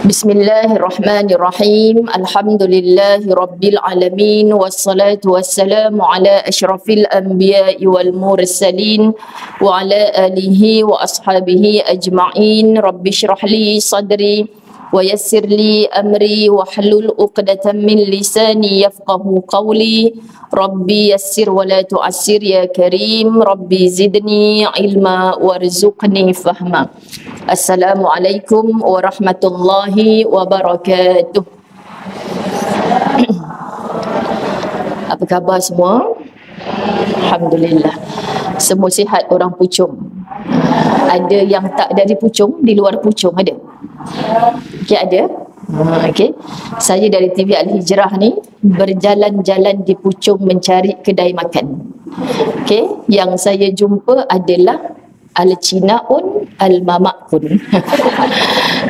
Bismillahirrahmanirrahim. Alhamdulillahi rabbil alamin wassalatu wassalamu ala asyrafil anbiya'i wal mursalin wa ala alihi wa ashabihi ajma'in. Rabbi shrah li sadri wa yassir li amri wa hlul 'uqdatam min lisani yafqahu qawli. Rabbi yassir wa la tu'assir ya karim. Rabbi zidni ilma warzuqni fahma. Assalamualaikum warahmatullahi wabarakatuh. Apa khabar semua? Alhamdulillah. Semua sihat orang Puchong. Ada yang tak dari Puchong, di luar Puchong ada? Okey, ada? Okey. Saya dari TV Al-Hijrah ni berjalan-jalan di Puchong mencari kedai makan. Okey, yang saya jumpa adalah Al-Cinaun, Al-Mamakun.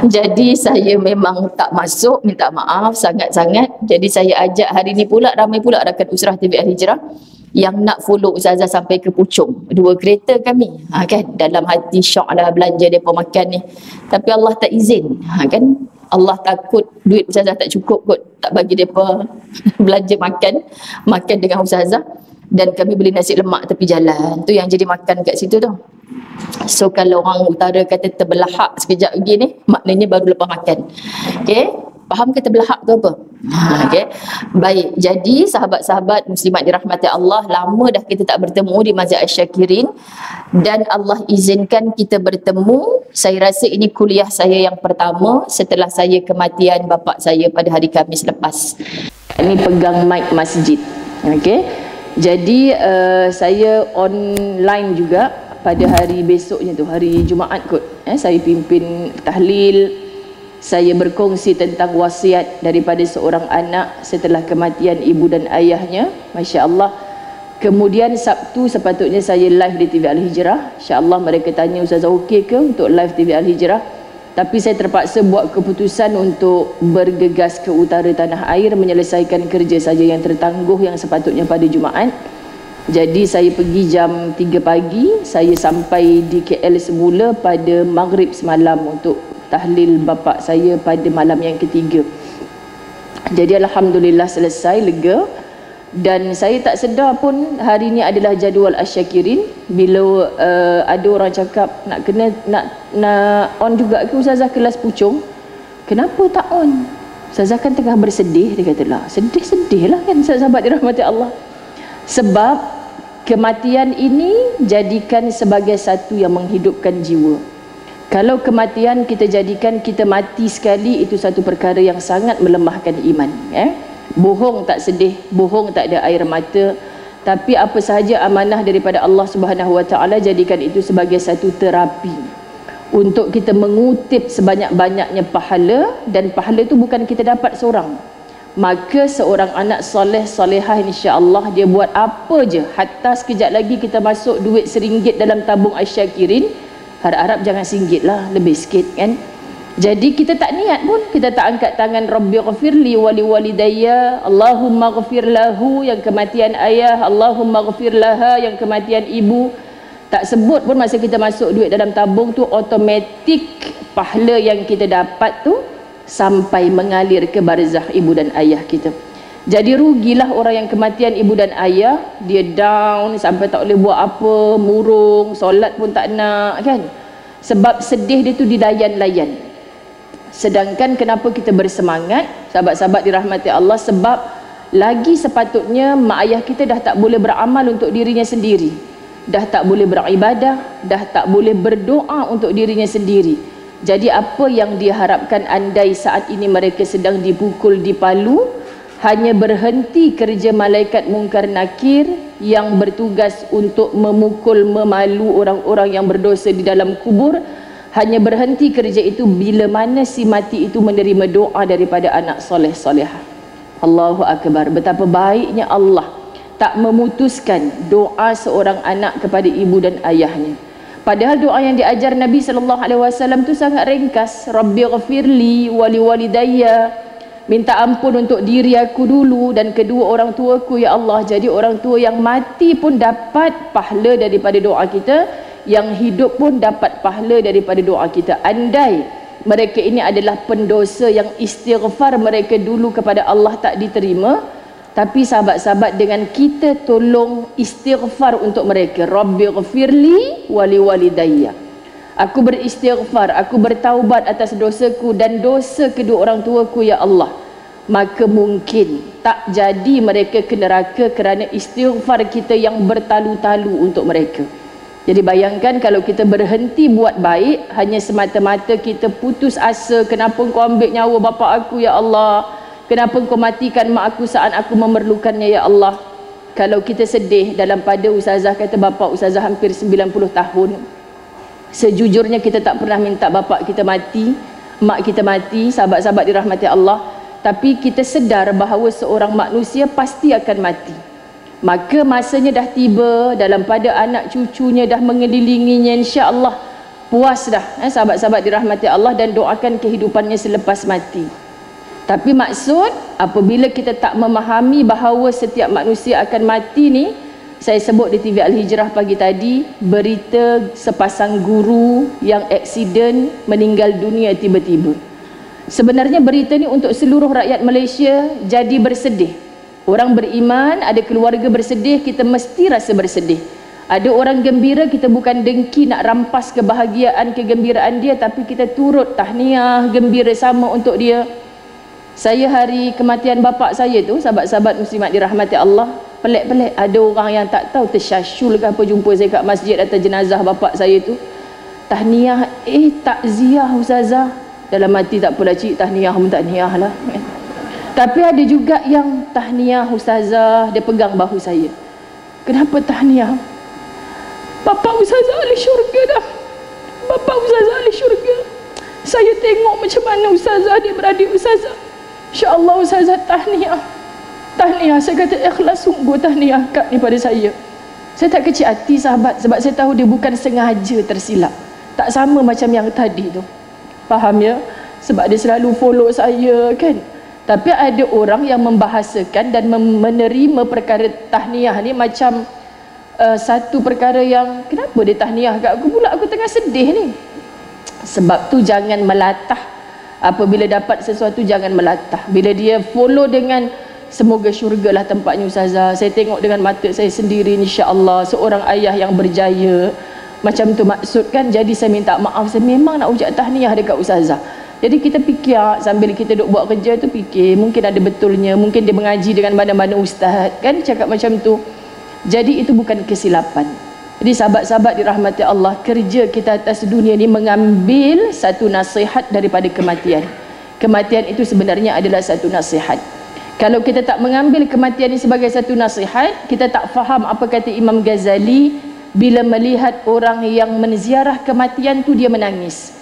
Jadi saya memang tak masuk, minta maaf sangat-sangat. Jadi saya ajak hari ni pula, ramai pula rakan Usrah TV Al-Hijrah yang nak follow Ustazah sampai ke Puchong. 2 kereta kami, kan? Dalam hati syok lah belanja mereka makan ni. Tapi Allah tak izin, kan? Allah takut duit Ustazah tak cukup kot, tak bagi mereka belanja makan dengan Ustazah. Dan kami beli nasi lemak tepi jalan. Tu yang jadi makan kat situ tu. So kalau orang utara kata terbelahak sekejap lagi ni, maknanya baru lepas makan. Okey, faham ke terbelahak tu apa? Okey. Baik, jadi sahabat-sahabat muslimat dirahmati Allah, lama dah kita tak bertemu di Masjid Asy-Syakirin dan Allah izinkan kita bertemu. Saya rasa ini kuliah saya yang pertama setelah saya kematian bapa saya pada hari Khamis lepas. Ini pegang mic masjid. Okey. Jadi saya online juga pada hari besoknya tu, hari Jumaat kot. Saya pimpin tahlil, saya berkongsi tentang wasiat daripada seorang anak setelah kematian ibu dan ayahnya. Masya Allah. Kemudian Sabtu sepatutnya saya live di TV Al-Hijrah. InsyaAllah mereka tanya, Ustazah okey ke untuk live TV Al-Hijrah? Tapi saya terpaksa buat keputusan untuk bergegas ke utara tanah air menyelesaikan kerja saja yang tertangguh yang sepatutnya pada Jumaat. Jadi saya pergi jam 3 pagi, saya sampai di KL semula pada maghrib semalam untuk tahlil bapa saya pada malam yang ketiga. Jadi Alhamdulillah selesai, lega. Dan saya tak sedar pun hari ni adalah jadual Asy-Syakirin. Bila ada orang cakap nak on juga ke Ustazah kelas Puchong, kenapa tak on? Ustazah kan tengah bersedih. Dia kata lah, sedih-sedih lah kan sahabat dirahmati Allah. Sebab kematian ini jadikan sebagai satu yang menghidupkan jiwa. Kalau kematian kita jadikan kita mati sekali, itu satu perkara yang sangat melemahkan iman. Bohong tak sedih, bohong tak ada air mata. Tapi apa sahaja amanah daripada Allah Subhanahu Wa Taala, jadikan itu sebagai satu terapi untuk kita mengutip sebanyak-banyaknya pahala. Dan pahala itu bukan kita dapat seorang. Maka seorang anak soleh solehah, insya-Allah dia buat apa je, hatta sekejap lagi kita masuk duit RM1 dalam tabung Asy-Syakirin, harap-harap jangan RM1 lah, lebih sikit kan. Jadi kita tak niat pun, kita tak angkat tangan Rabbi ghafirli wali walidayya, Allahumma ghafir lahu yang kematian ayah, Allahumma ghafir laha yang kematian ibu. Tak sebut pun masa kita masuk duit dalam tabung tu, automatik pahala yang kita dapat tu sampai mengalir ke barzah ibu dan ayah kita. Jadi rugilah orang yang kematian ibu dan ayah, dia down sampai tak boleh buat apa, murung, solat pun tak nak kan. Sebab sedih dia tu dilayan-layan. Sedangkan kenapa kita bersemangat, sahabat-sahabat dirahmati Allah? Sebab lagi sepatutnya mak ayah kita dah tak boleh beramal untuk dirinya sendiri, dah tak boleh beribadah, dah tak boleh berdoa untuk dirinya sendiri. Jadi apa yang diharapkan andai saat ini mereka sedang dipukul, dipalu, hanya berhenti kerja malaikat mungkar nakir yang bertugas untuk memukul, memalu orang-orang yang berdosa di dalam kubur. Hanya berhenti kerja itu bila mana si mati itu menerima doa daripada anak soleh solehah. Allahu Akbar. Betapa baiknya Allah tak memutuskan doa seorang anak kepada ibu dan ayahnya. Padahal doa yang diajar Nabi SAW tu sangat ringkas. Rabbi ghafirli wali walidayya, minta ampun untuk diri aku dulu dan kedua orang tuaku ya Allah. Jadi orang tua yang mati pun dapat pahala daripada doa kita, yang hidup pun dapat pahala daripada doa kita. Andai mereka ini adalah pendosa yang istighfar mereka dulu kepada Allah tak diterima. Tapi sahabat-sahabat, dengan kita tolong istighfar untuk mereka, Rabbighfirli wali walidayya, aku beristighfar, aku bertaubat atas dosaku dan dosa kedua orang tuaku ya Allah, maka mungkin tak jadi mereka ke neraka kerana istighfar kita yang bertalu-talu untuk mereka. Jadi bayangkan kalau kita berhenti buat baik hanya semata-mata kita putus asa, kenapa kau ambil nyawa bapa aku ya Allah, kenapa kau matikan mak aku saat aku memerlukannya ya Allah. Kalau kita sedih, dalam pada ustazah kata bapa ustazah hampir 90 tahun, sejujurnya kita tak pernah minta bapa kita mati, mak kita mati, sahabat-sahabat dirahmati Allah. Tapi kita sedar bahawa seorang manusia pasti akan mati. Maka masanya dah tiba, dalam pada anak cucunya dah mengelilinginya, insya-Allah puas dah sahabat-sahabat dirahmati Allah, dan doakan kehidupannya selepas mati. Tapi maksud apabila kita tak memahami bahawa setiap manusia akan mati ni, saya sebut di TV Al-Hijrah pagi tadi berita sepasang guru yang aksiden meninggal dunia tiba-tiba. Sebenarnya berita ni untuk seluruh rakyat Malaysia jadi bersedih. Orang beriman, ada keluarga bersedih, kita mesti rasa bersedih. Ada orang gembira, kita bukan dengki nak rampas kebahagiaan, kegembiraan dia, tapi kita turut tahniah, gembira sama untuk dia. Saya hari kematian bapa saya tu, sahabat-sahabat muslimat dirahmati Allah, pelik-pelik, ada orang yang tak tahu tersyasyul ke apa jumpa saya kat masjid atas jenazah bapa saya tu. Tahniah, takziah ustazah. Dalam hati tak apalah cik, tahniah pun tahniah lah. Tapi ada juga yang tahniah ustazah, dia pegang bahu saya. Kenapa tahniah? Bapa ustazah ahli syurga dah. Bapa ustazah ahli syurga. Saya tengok macam mana ustazah, dia beradik ustazah. InsyaAllah ustazah tahniah. Tahniah, saya kata ikhlas sungguh tahniah kat ni pada saya. Saya tak kecil hati sahabat, sebab saya tahu dia bukan sengaja tersilap. Tak sama macam yang tadi tu. Faham ya? Sebab dia selalu follow saya kan. Tapi ada orang yang membahasakan dan menerima perkara tahniah ni macam satu perkara yang, kenapa dia tahniah kat aku pula, aku tengah sedih ni. Sebab tu jangan melatah. Apabila dapat sesuatu jangan melatah. Bila dia follow dengan semoga syurgalah tempatnya ustazah, saya tengok dengan mata saya sendiri insya-Allah seorang ayah yang berjaya, macam tu maksud kan. Jadi saya minta maaf, saya memang nak ucap tahniah dekat ustazah. Jadi kita fikir sambil kita duk buat kerja tu, fikir mungkin ada betulnya, mungkin dia mengaji dengan mana-mana ustaz kan, cakap macam tu. Jadi itu bukan kesilapan. Jadi sahabat-sahabat dirahmati Allah, kerja kita atas dunia ni mengambil satu nasihat daripada kematian. Kematian itu sebenarnya adalah satu nasihat. Kalau kita tak mengambil kematian ini sebagai satu nasihat, kita tak faham apa kata Imam Ghazali bila melihat orang yang menziarah kematian tu dia menangis.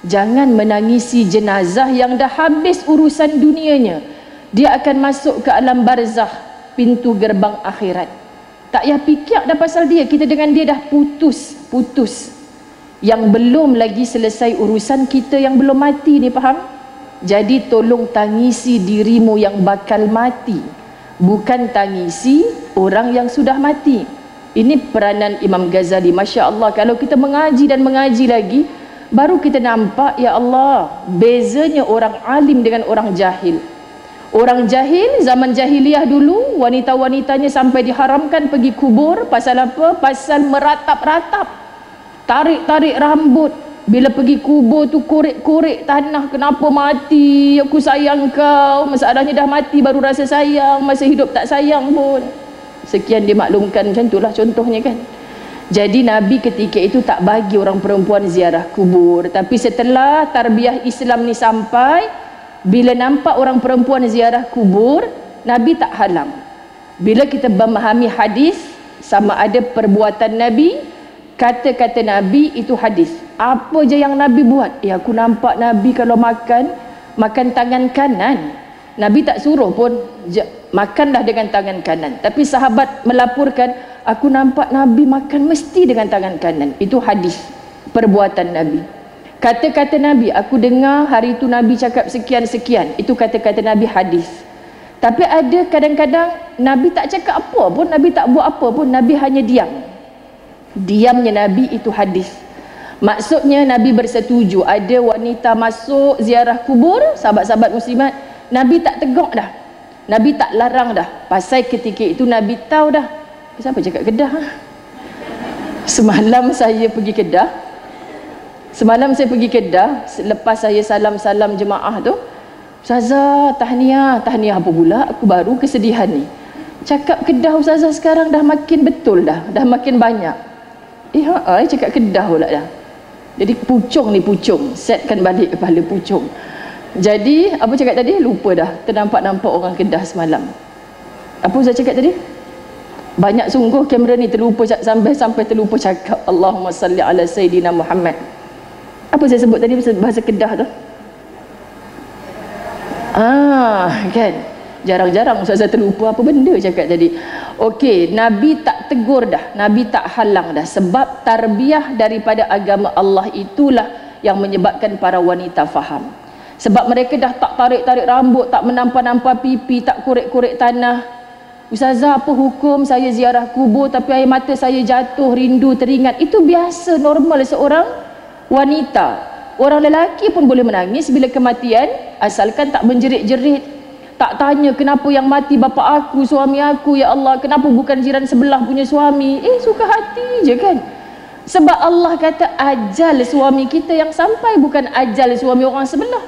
Jangan menangisi jenazah yang dah habis urusan dunianya. Dia akan masuk ke alam barzakh, pintu gerbang akhirat. Tak payah fikir dah pasal dia, kita dengan dia dah putus. Yang belum lagi selesai urusan kita yang belum mati ni, faham? Jadi tolong tangisi dirimu yang bakal mati, bukan tangisi orang yang sudah mati. Ini peranan Imam Ghazali. Masya Allah, kalau kita mengaji dan mengaji lagi, baru kita nampak, ya Allah, bezanya orang alim dengan orang jahil. Orang jahil zaman jahiliyah dulu, wanita-wanitanya sampai diharamkan pergi kubur. Pasal apa? Pasal meratap-ratap, tarik-tarik rambut. Bila pergi kubur tu korek-korek tanah, kenapa mati, aku sayang kau. Masalahnya dah mati baru rasa sayang, masa hidup tak sayang pun. Sekian dimaklumkan, macam itulah contohnya kan. Jadi Nabi ketika itu tak bagi orang perempuan ziarah kubur. Tapi setelah tarbiyah Islam ni sampai, bila nampak orang perempuan ziarah kubur, Nabi tak halang. Bila kita memahami hadis, sama ada perbuatan Nabi, kata-kata Nabi itu hadis. Apa je yang Nabi buat? Aku nampak Nabi kalau makan tangan kanan. Nabi tak suruh pun, makanlah dengan tangan kanan. Tapi sahabat melaporkan, aku nampak Nabi makan mesti dengan tangan kanan. Itu hadis, perbuatan Nabi. Kata-kata Nabi, aku dengar hari itu Nabi cakap sekian-sekian. Itu kata-kata Nabi, hadis. Tapi ada kadang-kadang Nabi tak cakap apa pun, Nabi tak buat apa pun, Nabi hanya diam. Diamnya Nabi itu hadis. Maksudnya Nabi bersetuju ada wanita masuk ziarah kubur, sahabat-sahabat muslimat, Nabi tak tegur dah, Nabi tak larang dah. Pasal ketika itu Nabi tahu dah. Siapa cakap Kedah? Semalam saya pergi Kedah. Selepas saya salam-salam jemaah tu, Ustazah, tahniah apa pula? Aku baru kesedihan ni. Cakap Kedah Ustazah sekarang dah makin betul dah makin banyak. Cakap Kedah pula dah. Jadi pucung, setkan balik kepala pucung. Jadi apa cakap tadi? Lupa dah. Ternampak-nampak orang Kedah semalam. Apa Ustaz cakap tadi? Banyak sungguh kamera ni terlupa sampai terlupa cakap Allahumma salli ala Sayyidina Muhammad. Apa saya sebut tadi bahasa Kedah tu? Kan? Jarang-jarang Ustazah terlupa apa benda cakap tadi. Okey, Nabi tak tegur dah, Nabi tak halang dah, sebab tarbiyah daripada agama Allah itulah yang menyebabkan para wanita faham. Sebab mereka dah tak tarik-tarik rambut, tak menampak-nampak pipi, tak korek-korek tanah. Ustazah, apa hukum saya ziarah kubur tapi air mata saya jatuh, rindu, teringat? Itu biasa, normal seorang wanita. Orang lelaki pun boleh menangis bila kematian, asalkan tak menjerit-jerit, tak tanya kenapa yang mati bapa aku, suami aku, ya Allah, kenapa bukan jiran sebelah punya suami. Suka hati je kan. Sebab Allah kata ajal suami kita yang sampai, bukan ajal suami orang sebelah.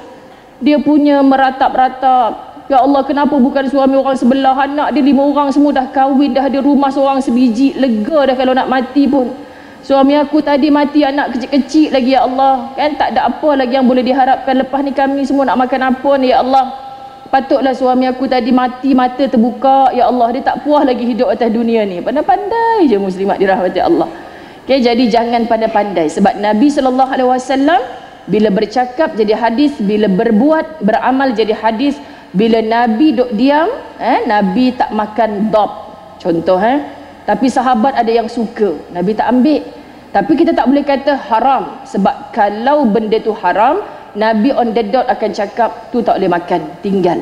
Dia punya meratap-ratap, ya Allah, kenapa bukan suami orang sebelah, anak dia 5 orang semua dah kahwin, dah ada rumah seorang sebiji, lega dah kalau nak mati pun. Suami aku tadi mati, anak kecil-kecil lagi, ya Allah, kan tak ada apa lagi yang boleh diharapkan. Lepas ni kami semua nak makan apa ni, ya Allah. Patutlah suami aku tadi mati, mata terbuka, ya Allah, dia tak puas lagi hidup atas dunia ni. Pandai-pandai je muslimat dirahmati Allah. Okay, jadi jangan pandai-pandai, sebab Nabi SAW bila bercakap jadi hadis, bila berbuat beramal jadi hadis. Bila Nabi duk diam, Nabi tak makan dab contoh, tapi sahabat ada yang suka, Nabi tak ambil. Tapi kita tak boleh kata haram, sebab kalau benda tu haram, Nabi on the dot akan cakap tu tak boleh makan, tinggal.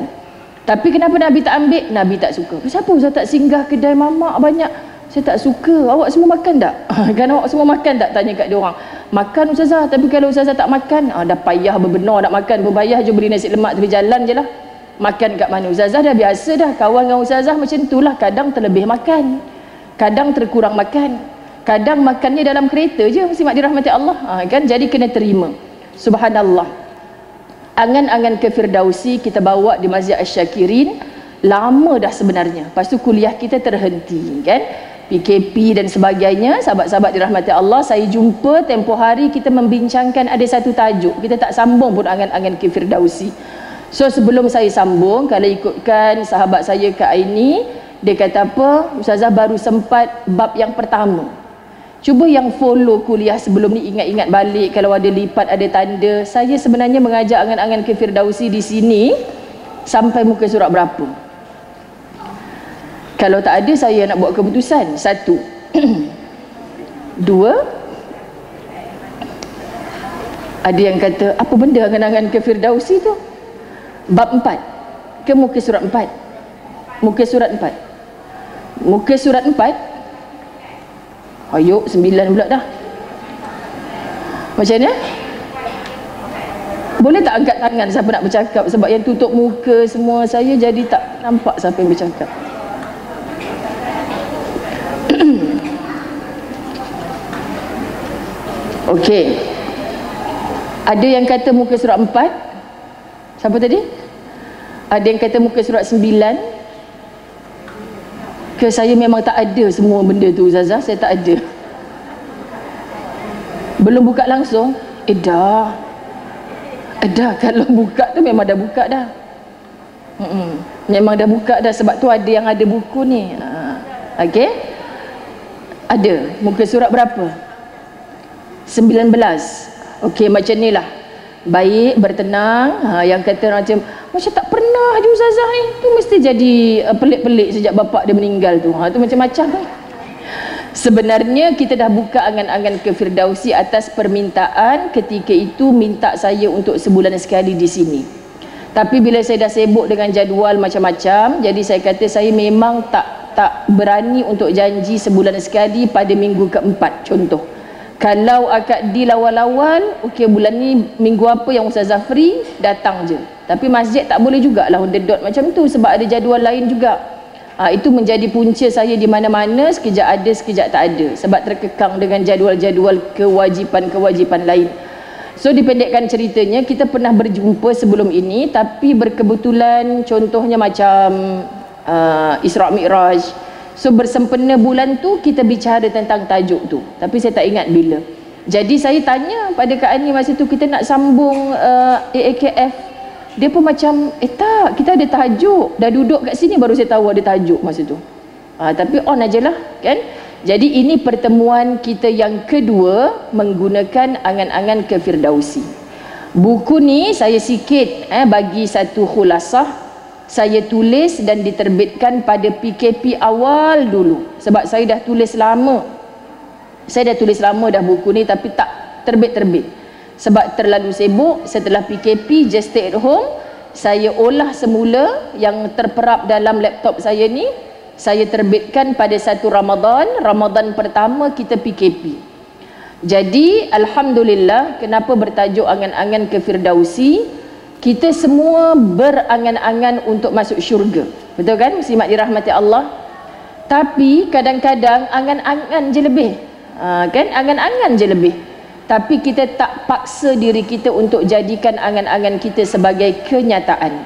Tapi kenapa Nabi tak ambil? Nabi tak suka. Siapa Ustaz tak singgah kedai mamak banyak? Saya tak suka. Awak semua makan tak? Kan awak semua makan tak? Tanya kat dia orang. Makan Ustazah, tapi kalau Ustazah tak makan, dah payah berbenar nak makan, berbayar je beli nasi lemak tepi jalan je lah. Makan kat mana? Ustazah dah biasa dah, kawan dengan Ustazah macam tu lah. Kadang terlebih makan, kadang terkurang makan, kadang makannya dalam kereta je, muslimat dirahmati Allah. Kan, jadi kena terima. Subhanallah. Angan-angan ke Firdausi kita bawa di Masjid Asy-Syakirin lama dah sebenarnya. Lepas tu kuliah kita terhenti kan, PKP dan sebagainya. Sahabat-sahabat dirahmati Allah, saya jumpa tempoh hari kita membincangkan ada satu tajuk, kita tak sambung pun angan-angan ke Firdausi. So sebelum saya sambung, kalau ikutkan sahabat saya Kak Aini, dia kata apa, Ustazah baru sempat bab yang pertama. Cuba yang follow kuliah sebelum ni ingat-ingat balik, kalau ada lipat, ada tanda. Saya sebenarnya mengajak angan-angan ke Firdausi di sini sampai muka surat berapa? Kalau tak ada, saya nak buat keputusan. 1 2. Ada yang kata apa benda angan-angan ke Firdausi tu? Bab 4 ke muka surat 4? Muka surat 4. Muka surat 4. Ayuk 9 pula dah. Macam ni? Boleh tak angkat tangan siapa nak bercakap? Sebab yang tutup muka semua saya, jadi tak nampak siapa yang bercakap. Okey. Ada yang kata muka surat 4. Siapa tadi? Ada yang kata muka surat 9. Ke saya memang tak ada semua benda tu Ustazah, saya tak ada. Belum buka langsung? Dah. Kalau buka tu memang dah buka dah. Memang dah buka dah, sebab tu ada yang ada buku ni. Okey. Ada. Muka surat berapa? 19. Okey, macam ni lah. Baik, bertenang. Yang kata macam tak pernah je Ustazah ni, tu mesti jadi pelik-pelik sejak bapak dia meninggal tu. Tu macam-macam. Sebenarnya kita dah buka angan-angan ke Firdausi atas permintaan ketika itu, minta saya untuk sebulan sekali di sini. Tapi bila saya dah sibuk dengan jadual macam-macam, jadi saya kata saya memang tak berani untuk janji sebulan sekali pada minggu keempat contoh. Kalau akad di lawal-lawal, okey bulan ni minggu apa yang Ustazah free, datang je. Tapi masjid tak boleh jugalah on the dot macam tu sebab ada jadual lain juga. Itu menjadi punca saya di mana-mana, sekejap ada, sekejap tak ada. Sebab terkekang dengan jadual-jadual kewajipan-kewajipan lain. So dipendekkan ceritanya, kita pernah berjumpa sebelum ini, tapi berkebetulan contohnya macam Isra' Mi'raj. So bersempena bulan tu kita bicara tentang tajuk tu, tapi saya tak ingat bila. Jadi saya tanya pada Kak Ani masa tu kita nak sambung AAKF. Dia pun macam tak, kita ada tajuk. Dah duduk kat sini baru saya tahu ada tajuk masa tu. Tapi on ajalah kan. Jadi ini pertemuan kita yang kedua menggunakan angan-angan ke Firdausi. Buku ni saya sikit bagi satu khulasah. Saya tulis dan diterbitkan pada PKP awal dulu. Sebab saya dah tulis lama. Saya dah tulis lama dah buku ni tapi tak terbit-terbit. Sebab terlalu sibuk. Setelah PKP, just stay at home, saya olah semula yang terperap dalam laptop saya ni. Saya terbitkan pada 1 Ramadan. Ramadan pertama kita PKP. Jadi Alhamdulillah, kenapa bertajuk angan-angan ke Firdausi? Kita semua berangan-angan untuk masuk syurga. Betul kan? Muslimat dirahmati Allah. Tapi kadang-kadang angan-angan je lebih. Kan? Angan-angan je lebih. Tapi kita tak paksa diri kita untuk jadikan angan-angan kita sebagai kenyataan.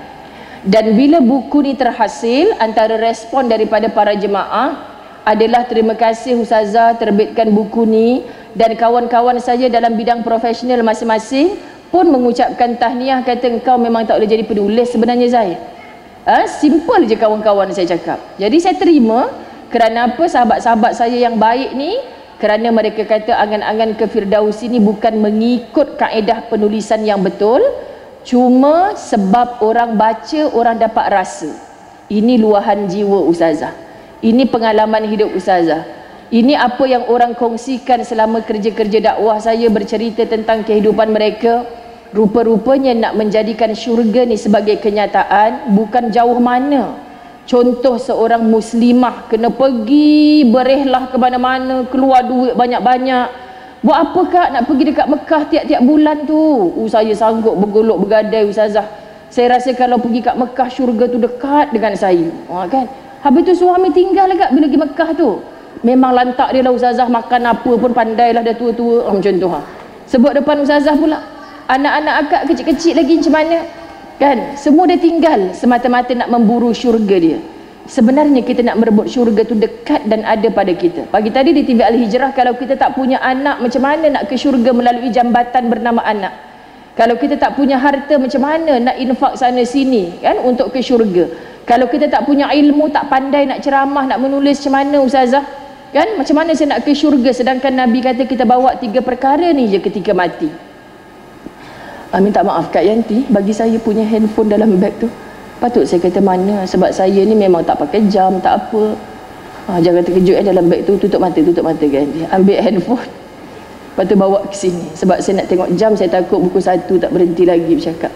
Dan bila buku ni terhasil, antara respon daripada para jemaah adalah terima kasih Ustazah terbitkan buku ni, dan kawan-kawan saya dalam bidang profesional masing-masing pun mengucapkan tahniah, kata engkau memang tak boleh jadi penulis sebenarnya Zai. Simple je kawan-kawan saya cakap. Jadi saya terima. Kerana apa? Sahabat-sahabat saya yang baik ni, kerana mereka kata angan-angan ke Firdausi ni bukan mengikut kaedah penulisan yang betul, cuma sebab orang baca, orang dapat rasa. Ini luahan jiwa Ustazah. Ini pengalaman hidup Ustazah. Ini apa yang orang kongsikan selama kerja-kerja dakwah saya, bercerita tentang kehidupan mereka. Rupa-rupanya nak menjadikan syurga ni sebagai kenyataan bukan jauh mana. Contoh seorang muslimah kena pergi berehlah ke mana-mana, keluar duit banyak-banyak. Buat apa Kak nak pergi dekat Mekah tiap-tiap bulan tu? Saya sanggup bergolok bergadai Ustazah. Saya rasa kalau pergi kat Mekah, syurga tu dekat dengan saya. Kan? Habis tu suami tinggal agak bila pergi Mekah tu. Memang lantak dia lah Ustazah, makan apa pun pandai lah, dah tua-tua macam tu. Sebut depan Ustazah pula, anak-anak akak kecil-kecil lagi macam mana kan, semua dia tinggal semata-mata nak memburu syurga dia. Sebenarnya kita nak merebut syurga tu dekat dan ada pada kita. Pagi tadi di TV Al-Hijrah, kalau kita tak punya anak, macam mana nak ke syurga melalui jambatan bernama anak? Kalau kita tak punya harta, macam mana nak infak sana sini kan untuk ke syurga? Kalau kita tak punya ilmu, tak pandai nak ceramah, nak menulis, macam mana Ustazah? Kan? Macam mana saya nak ke syurga sedangkan Nabi kata kita bawa 3 perkara ni je ketika mati. Minta maaf Kak Yanti, bagi saya punya handphone dalam beg tu. Patut saya kata mana, sebab saya ni memang tak pakai jam, tak apa. Jangan terkejut dalam beg tu, tutup mata Kak Yanti. Ambil handphone, lepas tu bawa ke sini. Sebab saya nak tengok jam, saya takut buku 1 tak berhenti lagi bercakap.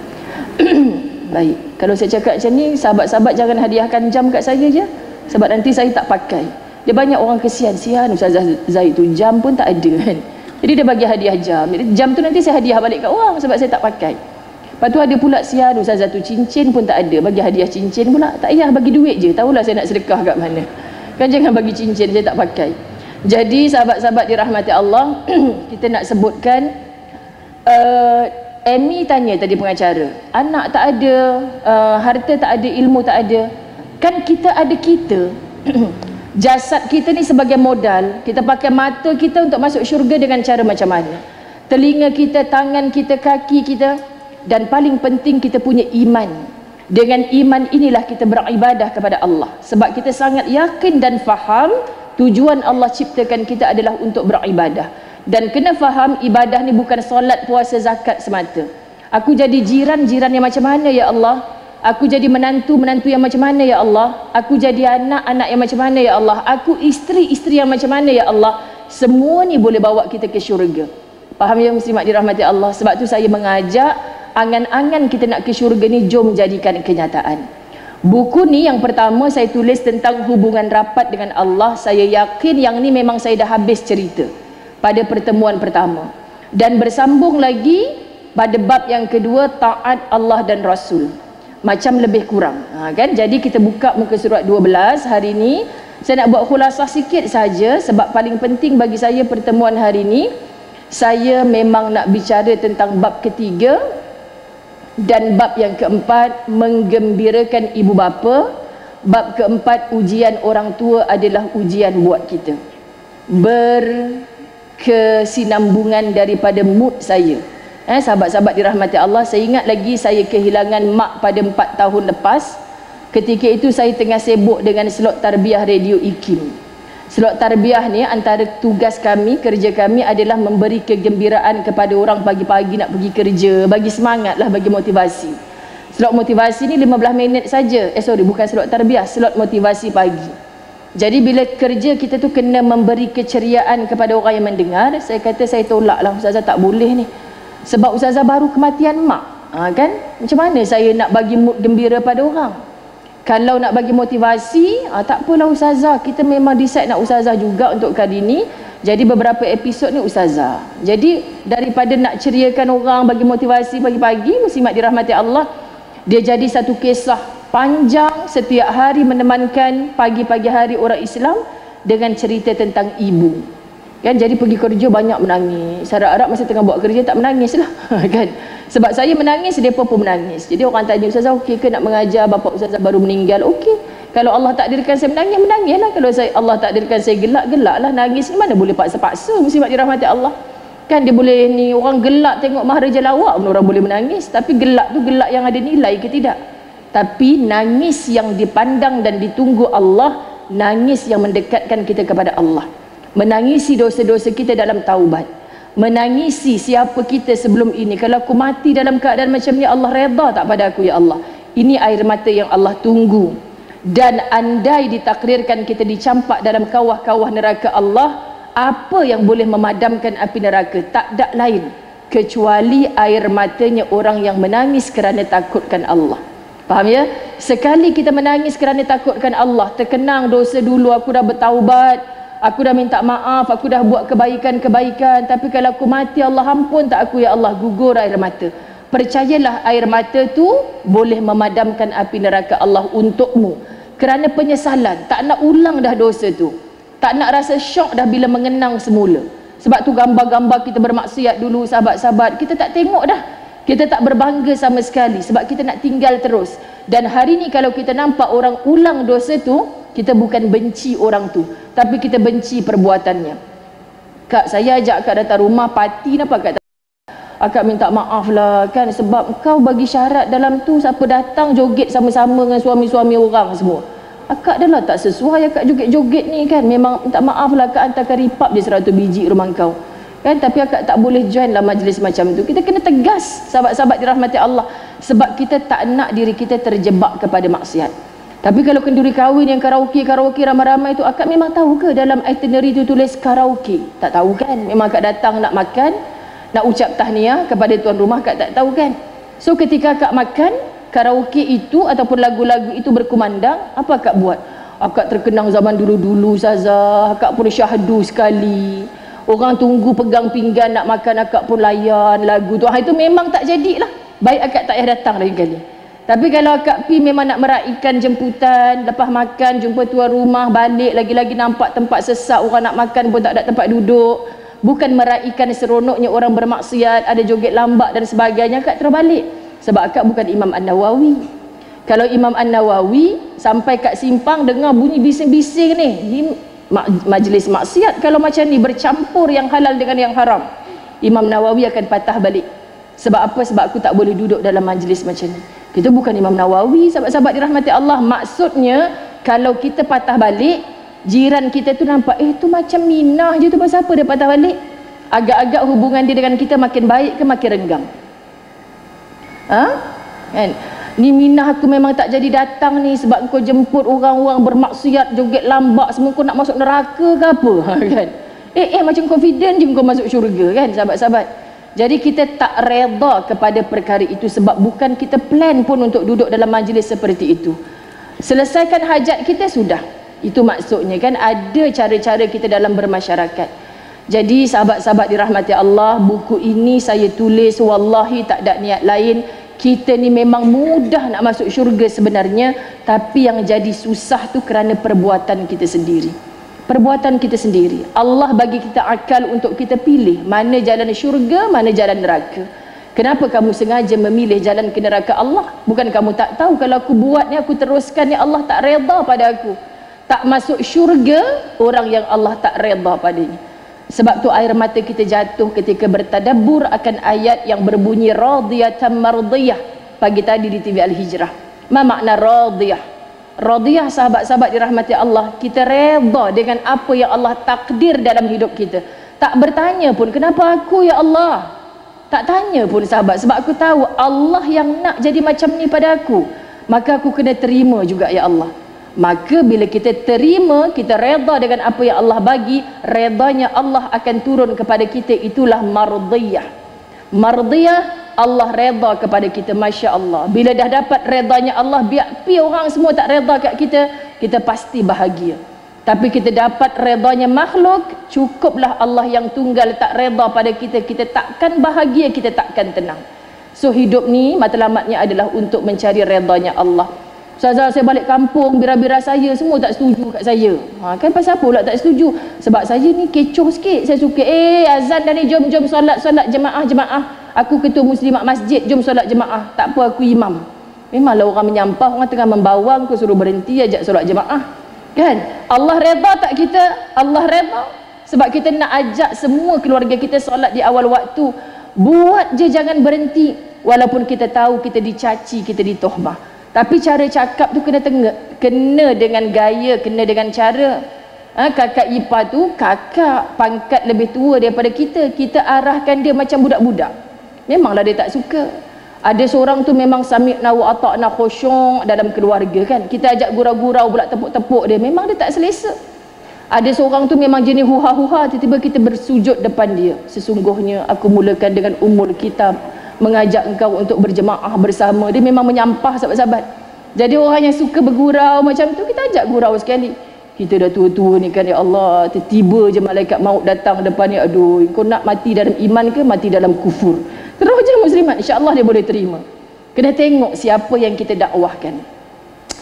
Baik, kalau saya cakap macam ni, sahabat-sahabat jangan hadiahkan jam kat saya je, sebab nanti saya tak pakai. Dia banyak orang kesian, sian Ustazah Zaid tu jam pun tak ada kan. Jadi dia bagi hadiah jam. Jadi jam tu nanti saya hadiah balik kat orang sebab saya tak pakai. Lepas tu ada pula sian Ustazah tu cincin pun tak ada, bagi hadiah cincin pula. Tak payah bagi duit je, tahulah saya nak sedekah kat mana. Kan jangan bagi cincin saya tak pakai. Jadi sahabat-sahabat dirahmati Allah, kita nak sebutkan Amy tanya tadi pengacara, anak tak ada, harta tak ada, ilmu tak ada. Kan kita ada kita. Jasad kita ni sebagai modal. Kita pakai mata kita untuk masuk syurga dengan cara macam mana? Telinga kita, tangan kita, kaki kita, dan paling penting kita punya iman. Dengan iman inilah kita beribadah kepada Allah. Sebab kita sangat yakin dan faham tujuan Allah ciptakan kita adalah untuk beribadah. Dan kena faham ibadah ni bukan solat, puasa, zakat semata. Aku jadi jiran yang macam mana ya Allah? Aku jadi menantu yang macam mana ya Allah? Aku jadi anak yang macam mana ya Allah? Aku isteri yang macam mana ya Allah? Semua ni boleh bawa kita ke syurga. Faham ya muslimat dirahmati Allah? Sebab tu saya mengajak angan-angan kita nak ke syurga ni, jom jadikan kenyataan. Buku ni yang pertama saya tulis tentang hubungan rapat dengan Allah. Saya yakin yang ni memang saya dah habis cerita. pada pertemuan pertama. Dan bersambung lagi pada bab yang kedua, taat Allah dan Rasul. Macam lebih kurang. Kan? Jadi kita buka muka surat 12 hari ini. Saya nak buat khulasah sikit saja sebab paling penting bagi saya pertemuan hari ini, saya memang nak bicara tentang bab ketiga dan bab yang keempat, menggembirakan ibu bapa. Bab keempat, ujian orang tua adalah ujian buat kita. Berkesinambungan daripada mood saya. Sahabat-sahabat dirahmati Allah, saya ingat lagi saya kehilangan mak pada 4 tahun lepas. Ketika itu saya tengah sibuk dengan slot tarbiyah radio IKIM. Slot tarbiyah ni antara tugas kami, kerja kami adalah memberi kegembiraan kepada orang pagi-pagi nak pergi kerja, bagi semangat lah, bagi motivasi. Slot motivasi ni 15 minit saja. Bukan slot tarbiyah, slot motivasi pagi. Jadi bila kerja kita tu kena memberi keceriaan kepada orang yang mendengar, saya kata saya tolak lah, ustazah tak boleh ni. Sebab ustazah baru kematian mak. Kan? Macam mana saya nak bagi mood gembira pada orang? Kalau nak bagi motivasi, tak apalah ustazah, kita memang decide nak ustazah juga untuk kali ini. Jadi beberapa episod ni ustazah. Jadi daripada nak ceriakan orang, bagi motivasi pagi-pagi, muslimat dirahmati Allah, dia jadi satu kisah panjang setiap hari menemankan pagi-pagi hari orang Islam dengan cerita tentang ibu. Kan? Jadi pergi kerja banyak menangis. Harap-harap masa tengah buat kerja tak menangis lah. Kan? Sebab saya menangis, mereka pun menangis. Jadi orang tanya, ustazah okey ke nak mengajar, bapa ustazah baru meninggal? Okey. Kalau Allah takdirkan saya menangis, menangis lah. Kalau Allah takdirkan saya gelak, gelak lah. Nangis ni mana boleh paksa-paksa, muslimat dirahmati Allah. Kan dia boleh ni, orang gelak tengok Maharaja Lawak pun orang boleh menangis. Tapi gelak tu gelak yang ada nilai ke tidak? Tapi nangis yang dipandang dan ditunggu Allah, nangis yang mendekatkan kita kepada Allah. Menangisi dosa-dosa kita dalam taubat, menangisi siapa kita sebelum ini. Kalau aku mati dalam keadaan macam ni, Allah redha tak pada aku ya Allah? Ini air mata yang Allah tunggu. Dan andai ditakdirkan kita dicampak dalam kawah-kawah neraka Allah, apa yang boleh memadamkan api neraka? Tak ada lain kecuali air matanya orang yang menangis kerana takutkan Allah. Faham ya? Sekali kita menangis kerana takutkan Allah, terkenang dosa dulu, aku dah bertaubat, aku dah minta maaf, aku dah buat kebaikan-kebaikan, tapi kalau aku mati, Allah ampun tak aku ya Allah, gugur air mata. Percayalah air mata tu boleh memadamkan api neraka Allah untukmu. Kerana penyesalan, tak nak ulang dah dosa tu, tak nak rasa syok dah bila mengenang semula. Sebab tu gambar-gambar kita bermaksiat dulu, sahabat-sahabat, kita tak tengok dah, kita tak berbangga sama sekali, sebab kita nak tinggal terus. Dan hari ni kalau kita nampak orang ulang dosa tu, kita bukan benci orang tu, tapi kita benci perbuatannya. Kak, saya ajak akak datang rumah parti, kenapa akak tak? Akak minta maaf lah kan, sebab kau bagi syarat dalam tu siapa datang joget sama-sama dengan suami-suami orang semua. Akak dah lah tak sesuai akak joget-joget ni kan. Memang minta maaf lah, akak hantarkan ripap je 100 biji rumah kau kan, tapi akak tak boleh join lah majlis macam tu. Kita kena tegas, sahabat-sahabat dirahmati Allah, sebab kita tak nak diri kita terjebak kepada maksiat. Tapi kalau kenduri kahwin yang karaoke ramai-ramai tu, akak memang tahu ke dalam itinerary tu tulis karaoke? Tak tahu kan? Memang akak datang nak makan, nak ucap tahniah kepada tuan rumah, akak tak tahu kan? So ketika akak makan, karaoke itu ataupun lagu-lagu itu berkumandang, apa akak buat? Akak terkenang zaman dulu-dulu Ustazah, akak pun syahdu sekali. Orang tunggu pegang pinggan nak makan, akak pun layan lagu tu. Itu memang tak jadilah. Baik akak tak payah datang lagi kali. Tapi kalau akak pi memang nak meraihkan jemputan, lepas makan jumpa tuan rumah, balik lagi-lagi nampak tempat sesak, orang nak makan pun tak ada tempat duduk, bukan meraihkan seronoknya orang bermaksiat, ada joget lambak dan sebagainya, akak terbalik. Sebab akak bukan Imam An-Nawawi. Kalau Imam An-Nawawi sampai kat simpang dengar bunyi bising-bising ni majlis maksiat, kalau macam ni bercampur yang halal dengan yang haram, Imam Nawawi akan patah balik. Sebab apa? Sebab aku tak boleh duduk dalam majlis macam ni. Kita bukan Imam Nawawi, sahabat-sahabat dirahmati Allah. Maksudnya kalau kita patah balik, jiran kita tu nampak, tu macam Minah je tu, pasal apa dia patah balik? Agak-agak hubungan dia dengan kita makin baik ke makin renggang? Kan? Ni Minah aku memang tak jadi datang ni sebab kau jemput orang-orang bermaksiat, joget lambak semua, kau nak masuk neraka ke apa? Kan? Macam confident je kau masuk syurga kan, sahabat-sahabat. Jadi kita tak reda kepada perkara itu sebab bukan kita plan pun untuk duduk dalam majlis seperti itu. Selesaikan hajat kita sudah. Itu maksudnya kan, ada cara-cara kita dalam bermasyarakat. Jadi sahabat-sahabat dirahmati Allah, buku ini saya tulis wallahi tak ada niat lain. Kita ni memang mudah nak masuk syurga sebenarnya, tapi yang jadi susah tu kerana perbuatan kita sendiri. Perbuatan kita sendiri. Allah bagi kita akal untuk kita pilih mana jalan syurga, mana jalan neraka. Kenapa kamu sengaja memilih jalan ke neraka Allah? Bukan kamu tak tahu kalau aku buat ni, aku teruskan ni, Allah tak reda pada aku. Tak masuk syurga orang yang Allah tak reda padanya. Sebab tu air mata kita jatuh ketika bertadabbur akan ayat yang berbunyi radiyatan mardiyah pagi tadi di TV Al-Hijrah. Ma makna radiyah? Radiyah sahabat-sahabat dirahmati Allah, kita reda dengan apa yang Allah takdir dalam hidup kita. Tak bertanya pun kenapa aku ya Allah. Tak tanya pun sahabat, sebab aku tahu Allah yang nak jadi macam ni pada aku, maka aku kena terima juga ya Allah. Maka bila kita terima, kita reda dengan apa yang Allah bagi, redanya Allah akan turun kepada kita. Itulah mardiyah. Mardiyah, Allah reda kepada kita. Masya Allah, bila dah dapat redanya Allah, biar pi orang semua tak reda kat kita, kita pasti bahagia. Tapi kita dapat redanya makhluk, cukuplah Allah yang tunggal tak reda pada kita, kita takkan bahagia, kita takkan tenang. So hidup ni matlamatnya adalah untuk mencari redanya Allah. Ustazah, saya balik kampung, bira-bira saya semua tak setuju kat saya. Kan pasal apa pula tak setuju? Sebab saya ni kecoh sikit. Saya suka azan dah ni, jom solat jemaah. Aku ketua muslimat masjid, jom solat jemaah. Tak apa, aku imam. Memanglah orang menyampah, orang tengah membawang, aku suruh berhenti ajak solat jemaah. Kan? Allah reda tak kita? Allah reda. Sebab kita nak ajak semua keluarga kita solat di awal waktu. Buat je, jangan berhenti. Walaupun kita tahu kita dicaci, kita ditohmah. Tapi cara cakap tu kena dengan gaya, kena dengan cara. Kakak ipar tu kakak pangkat lebih tua daripada kita, kita arahkan dia macam budak-budak. Memanglah dia tak suka. Ada seorang tu memang sami'na wa ata'na khusyuk dalam keluarga kan. Kita ajak gurau-gurau pula, tepuk-tepuk dia, memang dia tak selesa. Ada seorang tu memang jenis huha-huha, tiba-tiba kita bersujud depan dia. Sesungguhnya aku mulakan dengan umul kitab, mengajak engkau untuk berjemaah bersama. Dia memang menyampah sahabat-sahabat. Jadi orang yang suka bergurau macam tu, kita ajak gurau sekali. Kita dah tua-tua ni kan ya Allah, tiba-tiba je malaikat maut datang depan ni, aduh, kau nak mati dalam iman ke mati dalam kufur? Terus je muslimat, insya-Allah dia boleh terima. Kena tengok siapa yang kita dakwahkan.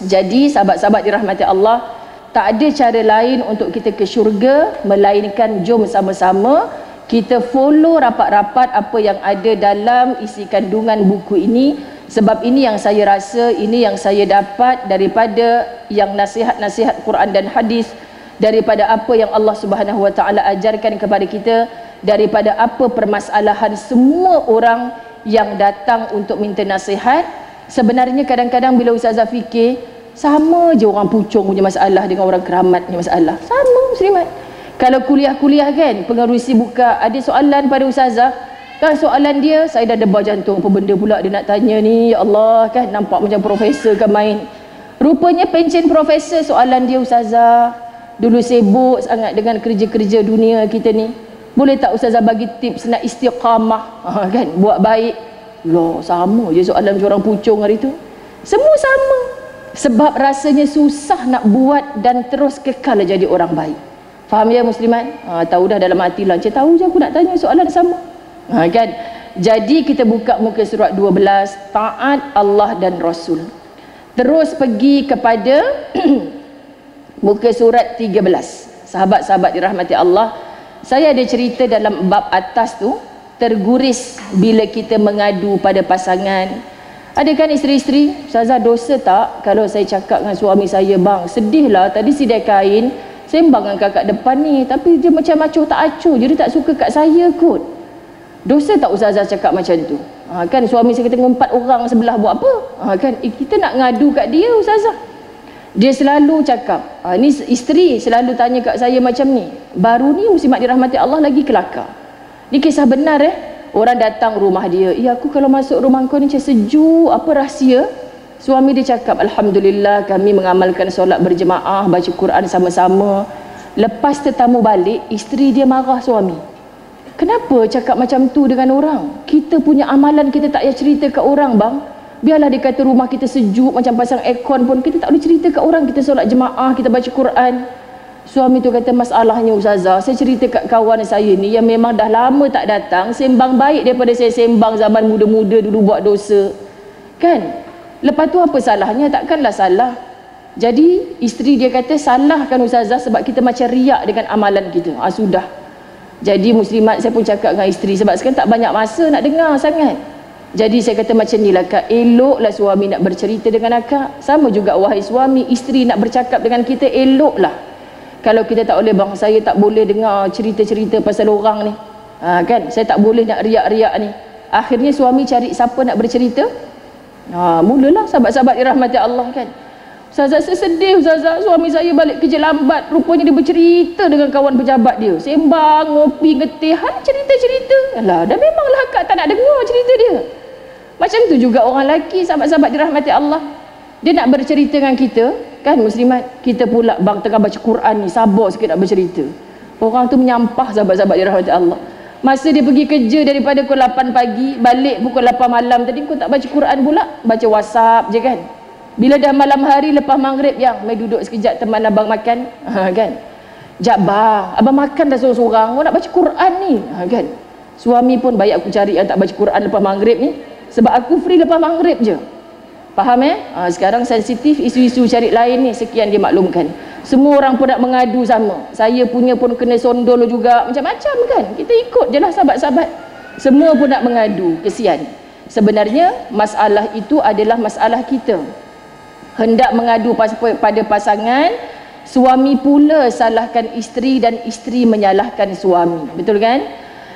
Jadi sahabat-sahabat dirahmati Allah, tak ada cara lain untuk kita ke syurga melainkan jom sama-sama kita follow rapat-rapat apa yang ada dalam isi kandungan buku ini. Sebab ini yang saya rasa, ini yang saya dapat daripada yang nasihat-nasihat Quran dan hadis, daripada apa yang Allah Subhanahu Wa Taala ajarkan kepada kita, daripada apa permasalahan semua orang yang datang untuk minta nasihat. Sebenarnya kadang-kadang bila Ustazah fikir, sama je orang Puchong punya masalah dengan orang Keramat punya masalah. Sama muslimat. Kalau kuliah-kuliah kan, pengerusi buka, ada soalan pada Ustazah, kan soalan dia, saya dah debar jantung, apa benda pula dia nak tanya ni, ya Allah, kan nampak macam profesor kan main. Rupanya pencen profesor soalan dia. Ustazah, dulu sibuk sangat dengan kerja-kerja dunia kita ni, boleh tak Ustazah bagi tips nak istiqamah, kan, buat baik? Loh, sama je soalan macam orang Puchong hari tu. Semua sama. Sebab rasanya susah nak buat dan terus kekal jadi orang baik. Faham ya muslimat? Tahu dah dalam hati lah, cik tahu je aku nak tanya soalan sama. Kan? Jadi kita buka muka surat 12, taat Allah dan Rasul. Terus pergi kepada muka surat 13. Sahabat-sahabat dirahmati Allah, saya ada cerita dalam bab atas tu, terguris bila kita mengadu pada pasangan. Ada kan isteri-isteri, Ustazah dosa tak kalau saya cakap dengan suami saya, bang sedihlah tadi sidai kain sembang dengan kakak depan ni, tapi dia macam acuh tak acuh, jadi tak suka kat saya kot. Dosa tak Ustazah cakap macam tu? Kan suami saya kata 4 orang sebelah buat apa? Kan kita nak ngadu kat dia Ustazah. Dia selalu cakap, ni isteri selalu tanya kat saya macam ni. Baru ni muslimat dirahmati Allah lagi kelakar. Ni kisah benar Orang datang rumah dia, aku kalau masuk rumah kau ni macam sejuk, apa rahsia? Suami dia cakap, alhamdulillah kami mengamalkan solat berjemaah, baca Quran sama-sama. Lepas tetamu balik, isteri dia marah suami. Kenapa cakap macam tu dengan orang? Kita punya amalan kita tak payah cerita kat orang bang. Biarlah dia kata rumah kita sejuk macam pasang aircon pun, kita tak boleh cerita kat orang kita solat jemaah, kita baca Quran. Suami tu kata, masalahnya Ustazah, saya cerita kat kawan saya ni yang memang dah lama tak datang, sembang baik daripada saya sembang zaman muda-muda dulu buat dosa. Kan? Lepas tu apa salahnya? Takkanlah salah. Jadi isteri dia kata, salahkan Ustazah sebab kita macam riak dengan amalan kita. Sudah. Jadi muslimat, saya pun cakap dengan isteri sebab sekarang tak banyak masa nak dengar sangat. Jadi saya kata macam ni lah Kak, eloklah suami nak bercerita dengan akak. Sama juga wahai suami, isteri nak bercakap dengan kita, eloklah. Kalau kita tak boleh, bang saya tak boleh dengar cerita-cerita pasal orang ni, kan, saya tak boleh nak riak-riak ni. Akhirnya suami cari siapa nak bercerita. Mulalah sahabat-sahabat dirahmati Allah kan. Ustazah, saya sedih Ustazah, suami saya balik kerja lambat, rupanya dia bercerita dengan kawan pejabat dia, sembang, ngopi, ngetih, cerita-cerita. Alah, dah memanglah akak tak nak dengar cerita dia. Macam tu juga orang lelaki, sahabat-sahabat dirahmati Allah, dia nak bercerita dengan kita kan, muslimat, kita pula bang tengah baca Quran ni, sabar sikit nak bercerita. Orang tu menyampah sahabat-sahabat dirahmati Allah. Masa dia pergi kerja daripada pukul 8 pagi, balik pukul 8 malam, tadi kau tak baca Quran pula, baca WhatsApp je kan. Bila dah malam hari lepas maghrib, yang mai duduk sekejap teman abang makan, kan. Jap bang, abang makan dah seorang-seorang, kau nak baca Quran ni, kan. Suami pun baik aku cari yang tak baca Quran lepas maghrib ni, sebab aku free lepas maghrib je. Faham sekarang sensitif isu-isu cari lain ni, sekian dia maklumkan. Semua orang pun nak mengadu sama. Saya punya pun kena sondol juga, macam-macam kan. Kita ikut je lah sahabat-sahabat. Semua pun nak mengadu, kesian. Sebenarnya masalah itu adalah masalah kita. Hendak mengadu pada pasangan, suami pula salahkan isteri dan isteri menyalahkan suami. Betul kan?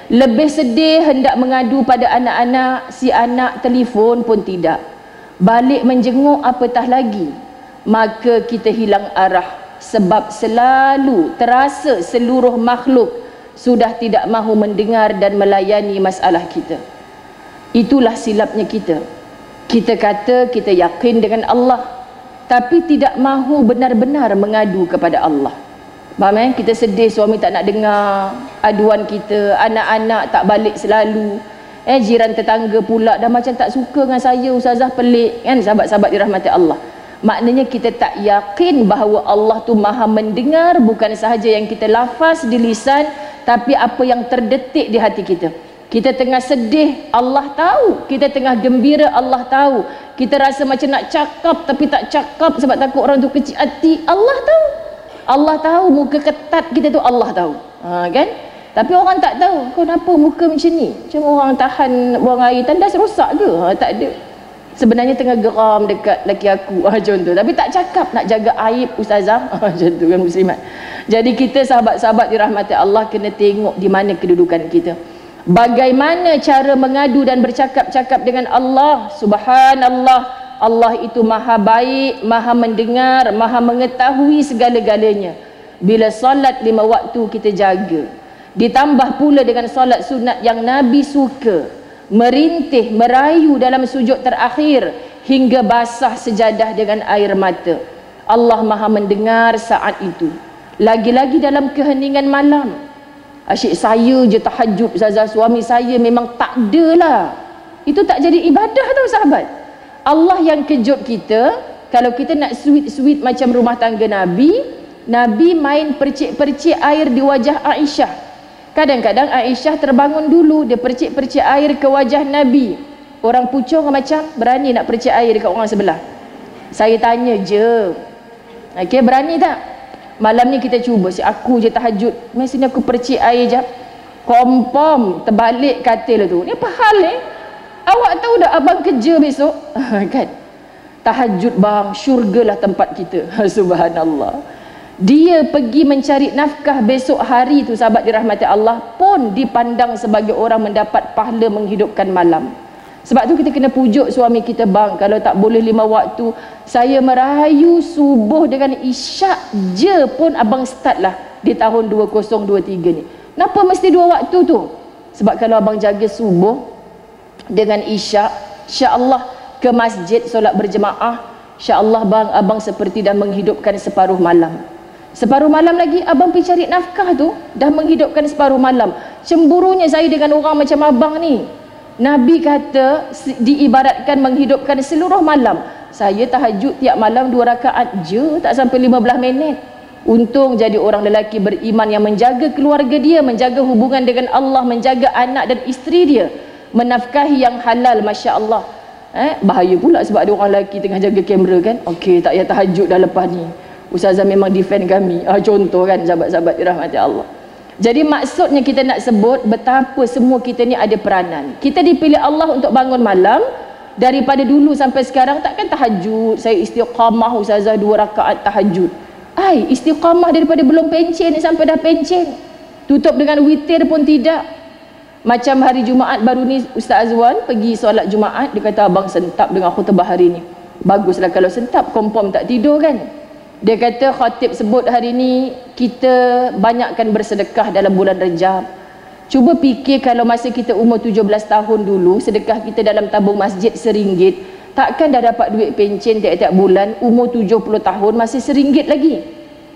Lebih sedih hendak mengadu pada anak-anak, si anak telefon pun tidak. Balik menjenguk apatah lagi, maka kita hilang arah sebab selalu terasa seluruh makhluk sudah tidak mahu mendengar dan melayani masalah kita. Itulah silapnya kita. Kita kata kita yakin dengan Allah, tapi tidak mahu benar-benar mengadu kepada Allah. Faham Kita sedih suami tak nak dengar aduan kita, anak-anak tak balik selalu. Jiran tetangga pula dah macam tak suka dengan saya, Ustazah, pelik kan, sahabat-sahabat dirahmati Allah. Maknanya kita tak yakin bahawa Allah tu maha mendengar, bukan sahaja yang kita lafaz di lisan, tapi apa yang terdetik di hati kita. Kita tengah sedih, Allah tahu. Kita tengah gembira, Allah tahu. Kita rasa macam nak cakap tapi tak cakap sebab takut orang tu kecil hati, Allah tahu. Allah tahu. Muka ketat kita tu Allah tahu, kan. Tapi orang tak tahu, kau kenapa muka macam ni? Macam orang tahan buang air, tandas rosak ke? Tak ada. Sebenarnya tengah geram dekat laki aku, macam tu. Tapi tak cakap, nak jaga aib Ustazah, macam tu kan muslimat. Jadi kita sahabat-sahabat dirahmati Allah kena tengok di mana kedudukan kita. Bagaimana cara mengadu dan bercakap-cakap dengan Allah. Subhanallah, Allah itu maha baik, maha mendengar, maha mengetahui segala-galanya. Bila solat 5 waktu kita jaga, ditambah pula dengan solat sunat yang Nabi suka, merintih, merayu dalam sujud terakhir hingga basah sejadah dengan air mata. Allah maha mendengar saat itu. Lagi-lagi dalam keheningan malam. Asyik saya je tahajud Ustazah, suami saya memang tak ada lah. Itu tak jadi ibadah tau sahabat. Allah yang kejut kita. Kalau kita nak sweet-sweet macam rumah tangga Nabi, Nabi main percik-percik air di wajah Aisyah. Kadang-kadang Aisyah terbangun dulu, dia percik-percik air ke wajah Nabi. Orang pucung macam berani nak percik air dekat orang sebelah. Saya tanya je, okey, berani tak? Malam ni kita cuba, aku je tahajud, mari sini aku percik air je. Kompom terbalik katil tu. Ni apa hal ni? Awak tahu dah abang kerja besok? Kan? Tahajud bang, syurgalah tempat kita. Subhanallah. Dia pergi mencari nafkah besok hari tu, sahabat dirahmati Allah, pun dipandang sebagai orang mendapat pahala menghidupkan malam. Sebab tu kita kena pujuk suami kita, bang, kalau tak boleh 5 waktu, saya merayu subuh dengan isyak je pun abang start lah di tahun 2023 ni. Kenapa mesti 2 waktu tu? Sebab kalau abang jaga subuh dengan isyak, insya-Allah ke masjid solat berjemaah, insya-Allah bang, abang seperti dah menghidupkan separuh malam. Separuh malam lagi abang pergi cari nafkah tu, dah menghidupkan separuh malam. Cemburunya saya dengan orang macam abang ni. Nabi kata diibaratkan menghidupkan seluruh malam. Saya tahajud tiap malam 2 rakaat je, tak sampai 15 minit. Untung jadi orang lelaki beriman yang menjaga keluarga dia, menjaga hubungan dengan Allah, menjaga anak dan isteri dia, menafkahi yang halal. Masya Allah. Bahaya pula sebab ada orang lelaki tengah jaga kamera kan. Okey, tak payah tahajud dah lepas ni. Ustazah memang defend kami. Contoh kan, sahabat-sahabat dirahmati Allah. Jadi maksudnya kita nak sebut betapa semua kita ni ada peranan. Kita dipilih Allah untuk bangun malam. Daripada dulu sampai sekarang takkan tahajud. Saya istiqamah ustazah 2 rakaat tahajud. Istiqamah daripada belum pencen sampai dah pencen. Tutup dengan witir pun tidak. Macam hari Jumaat baru ni Ustaz Azwan pergi solat Jumaat, dia kata abang sentap dengan khutbah hari ni. Baguslah kalau sentap, confirm tak tidur kan. Dia kata khatib sebut hari ni kita banyakkan bersedekah dalam bulan Rejab. Cuba fikir kalau masa kita umur 17 tahun dulu, sedekah kita dalam tabung masjid RM1, takkan dah dapat duit pencen tiap-tiap bulan. Umur 70 tahun masih RM1 lagi.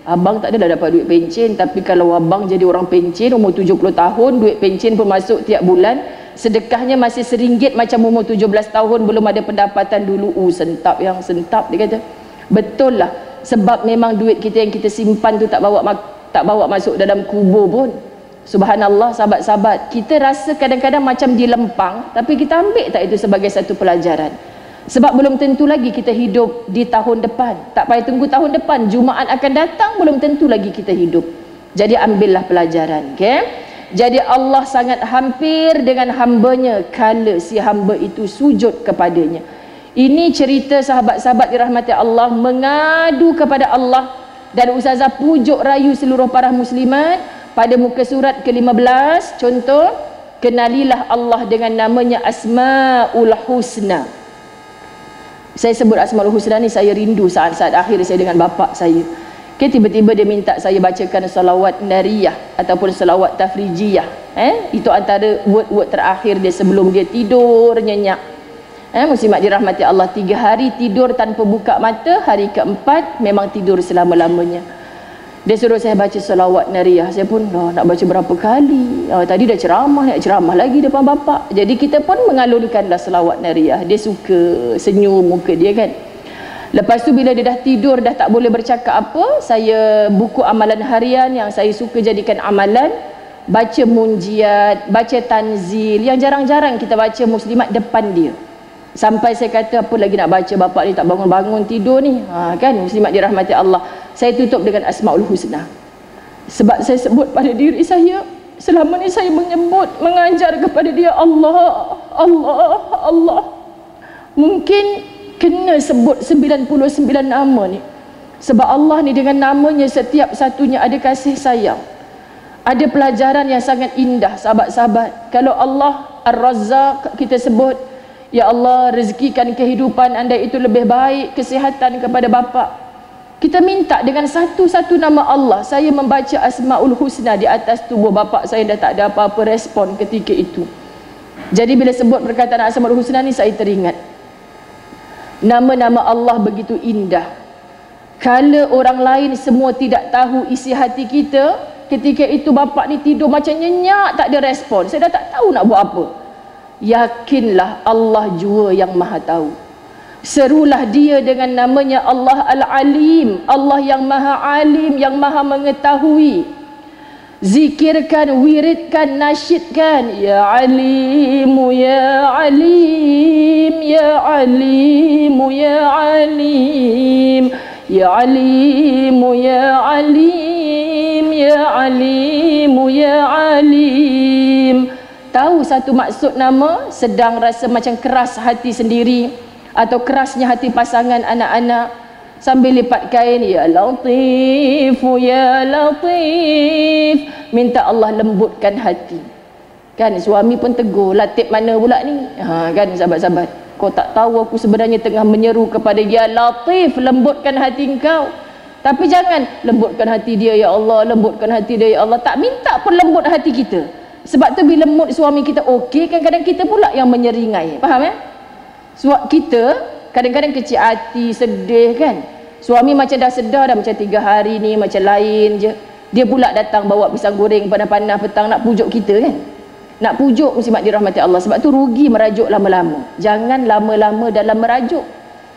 Abang tak ada dah dapat duit pencen, tapi kalau abang jadi orang pencen umur 70 tahun, duit pencen pun masuk tiap bulan, sedekahnya masih RM1 macam umur 17 tahun belum ada pendapatan dulu. Sentap yang sentap, dia kata. Betul lah, sebab memang duit kita yang kita simpan tu tak bawa masuk dalam kubur pun. Subhanallah sahabat-sahabat, kita rasa kadang-kadang macam dilempang, tapi kita ambil tak itu sebagai satu pelajaran. Sebab belum tentu lagi kita hidup di tahun depan. Tak payah tunggu tahun depan, Jumaat akan datang, belum tentu lagi kita hidup. Jadi ambillah pelajaran, okay? Jadi Allah sangat hampir dengan hambanya kala si hamba itu sujud kepadanya. Ini cerita sahabat-sahabat dirahmati Allah mengadu kepada Allah, dan ustazah pujuk rayu seluruh para muslimat pada muka surat ke-15. Contoh, kenalilah Allah dengan namanya Asmaul Husna. Saya sebut Asmaul Husna ni, saya rindu saat-saat akhir saya dengan bapa saya. Tiba-tiba dia minta saya bacakan salawat nariyah ataupun salawat tafrijiyah. Itu antara word-word terakhir dia sebelum dia tidur nyenyak. Muslimat dirahmati Allah, 3 hari tidur tanpa buka mata, hari keempat memang tidur selama-lamanya. Dia suruh saya baca salawat nariyah. Saya pun nak baca berapa kali. Tadi dah ceramah, nak ceramah lagi depan bapa. Jadi kita pun mengalunkanlah salawat nariyah. Dia suka, senyum muka dia kan. Lepas tu bila dia dah tidur, dah tak boleh bercakap apa, saya buku amalan harian yang saya suka jadikan amalan, baca munjiat, baca tanzil, yang jarang-jarang kita baca muslimat depan dia. Sampai saya kata, apa lagi nak baca, bapak ni tak bangun-bangun tidur ni. Kan, muslimat dirahmati Allah. Saya tutup dengan Asmaul Husna. Sebab saya sebut pada diri saya, selama ni saya menyebut, mengajar kepada dia Allah, Allah, Allah. Mungkin kena sebut 99 nama ni. Sebab Allah ni dengan namanya setiap satunya ada kasih sayang. Ada pelajaran yang sangat indah sahabat-sahabat. Kalau Allah Ar-Razzaq kita sebut, ya Allah rezekikan kehidupan anda itu lebih baik, kesihatan kepada bapa. Kita minta dengan satu-satu nama Allah. Saya membaca Asmaul Husna di atas tubuh bapa saya, dah tak ada apa-apa respon ketika itu. Jadi bila sebut perkataan Asmaul Husna ni, saya teringat nama-nama Allah begitu indah. Kala orang lain semua tidak tahu isi hati kita, ketika itu bapa ni tidur macam nyenyak, tak ada respon. Saya dah tak tahu nak buat apa. Yakinlah Allah jua yang maha tahu. Serulah dia dengan namanya Allah Al-Alim, Allah yang maha alim, yang maha mengetahui. Zikirkan, wiridkan, nasyidkan, ya alimu ya alim, ya alimu ya alim, ya alimu ya alim, ya alimu ya alim. Tahu satu maksud nama, sedang rasa macam keras hati sendiri atau kerasnya hati pasangan anak-anak, sambil lipat kain, ya Latif, ya Latif, minta Allah lembutkan hati. Kan suami pun tegur, Latif mana pula ni? Kan sahabat-sahabat, kau tak tahu aku sebenarnya tengah menyeru kepada ya Latif, lembutkan hati engkau. Tapi jangan lembutkan hati dia ya Allah, lembutkan hati dia ya Allah. Tak minta pun lembut hati kita. Sebab tu bila mood suami kita okey, kadang-kadang kita pula yang menyeringai. Faham ya? Sebab kita kadang-kadang kecil hati, sedih kan. Suami macam dah sedar dah, macam 3 hari ni macam lain je. Dia pula datang bawa pisang goreng panas-panas petang nak pujuk kita kan. Nak pujuk muslimat dirahmati Allah. Sebab tu rugi merajuk lama-lama. Jangan lama-lama dalam merajuk.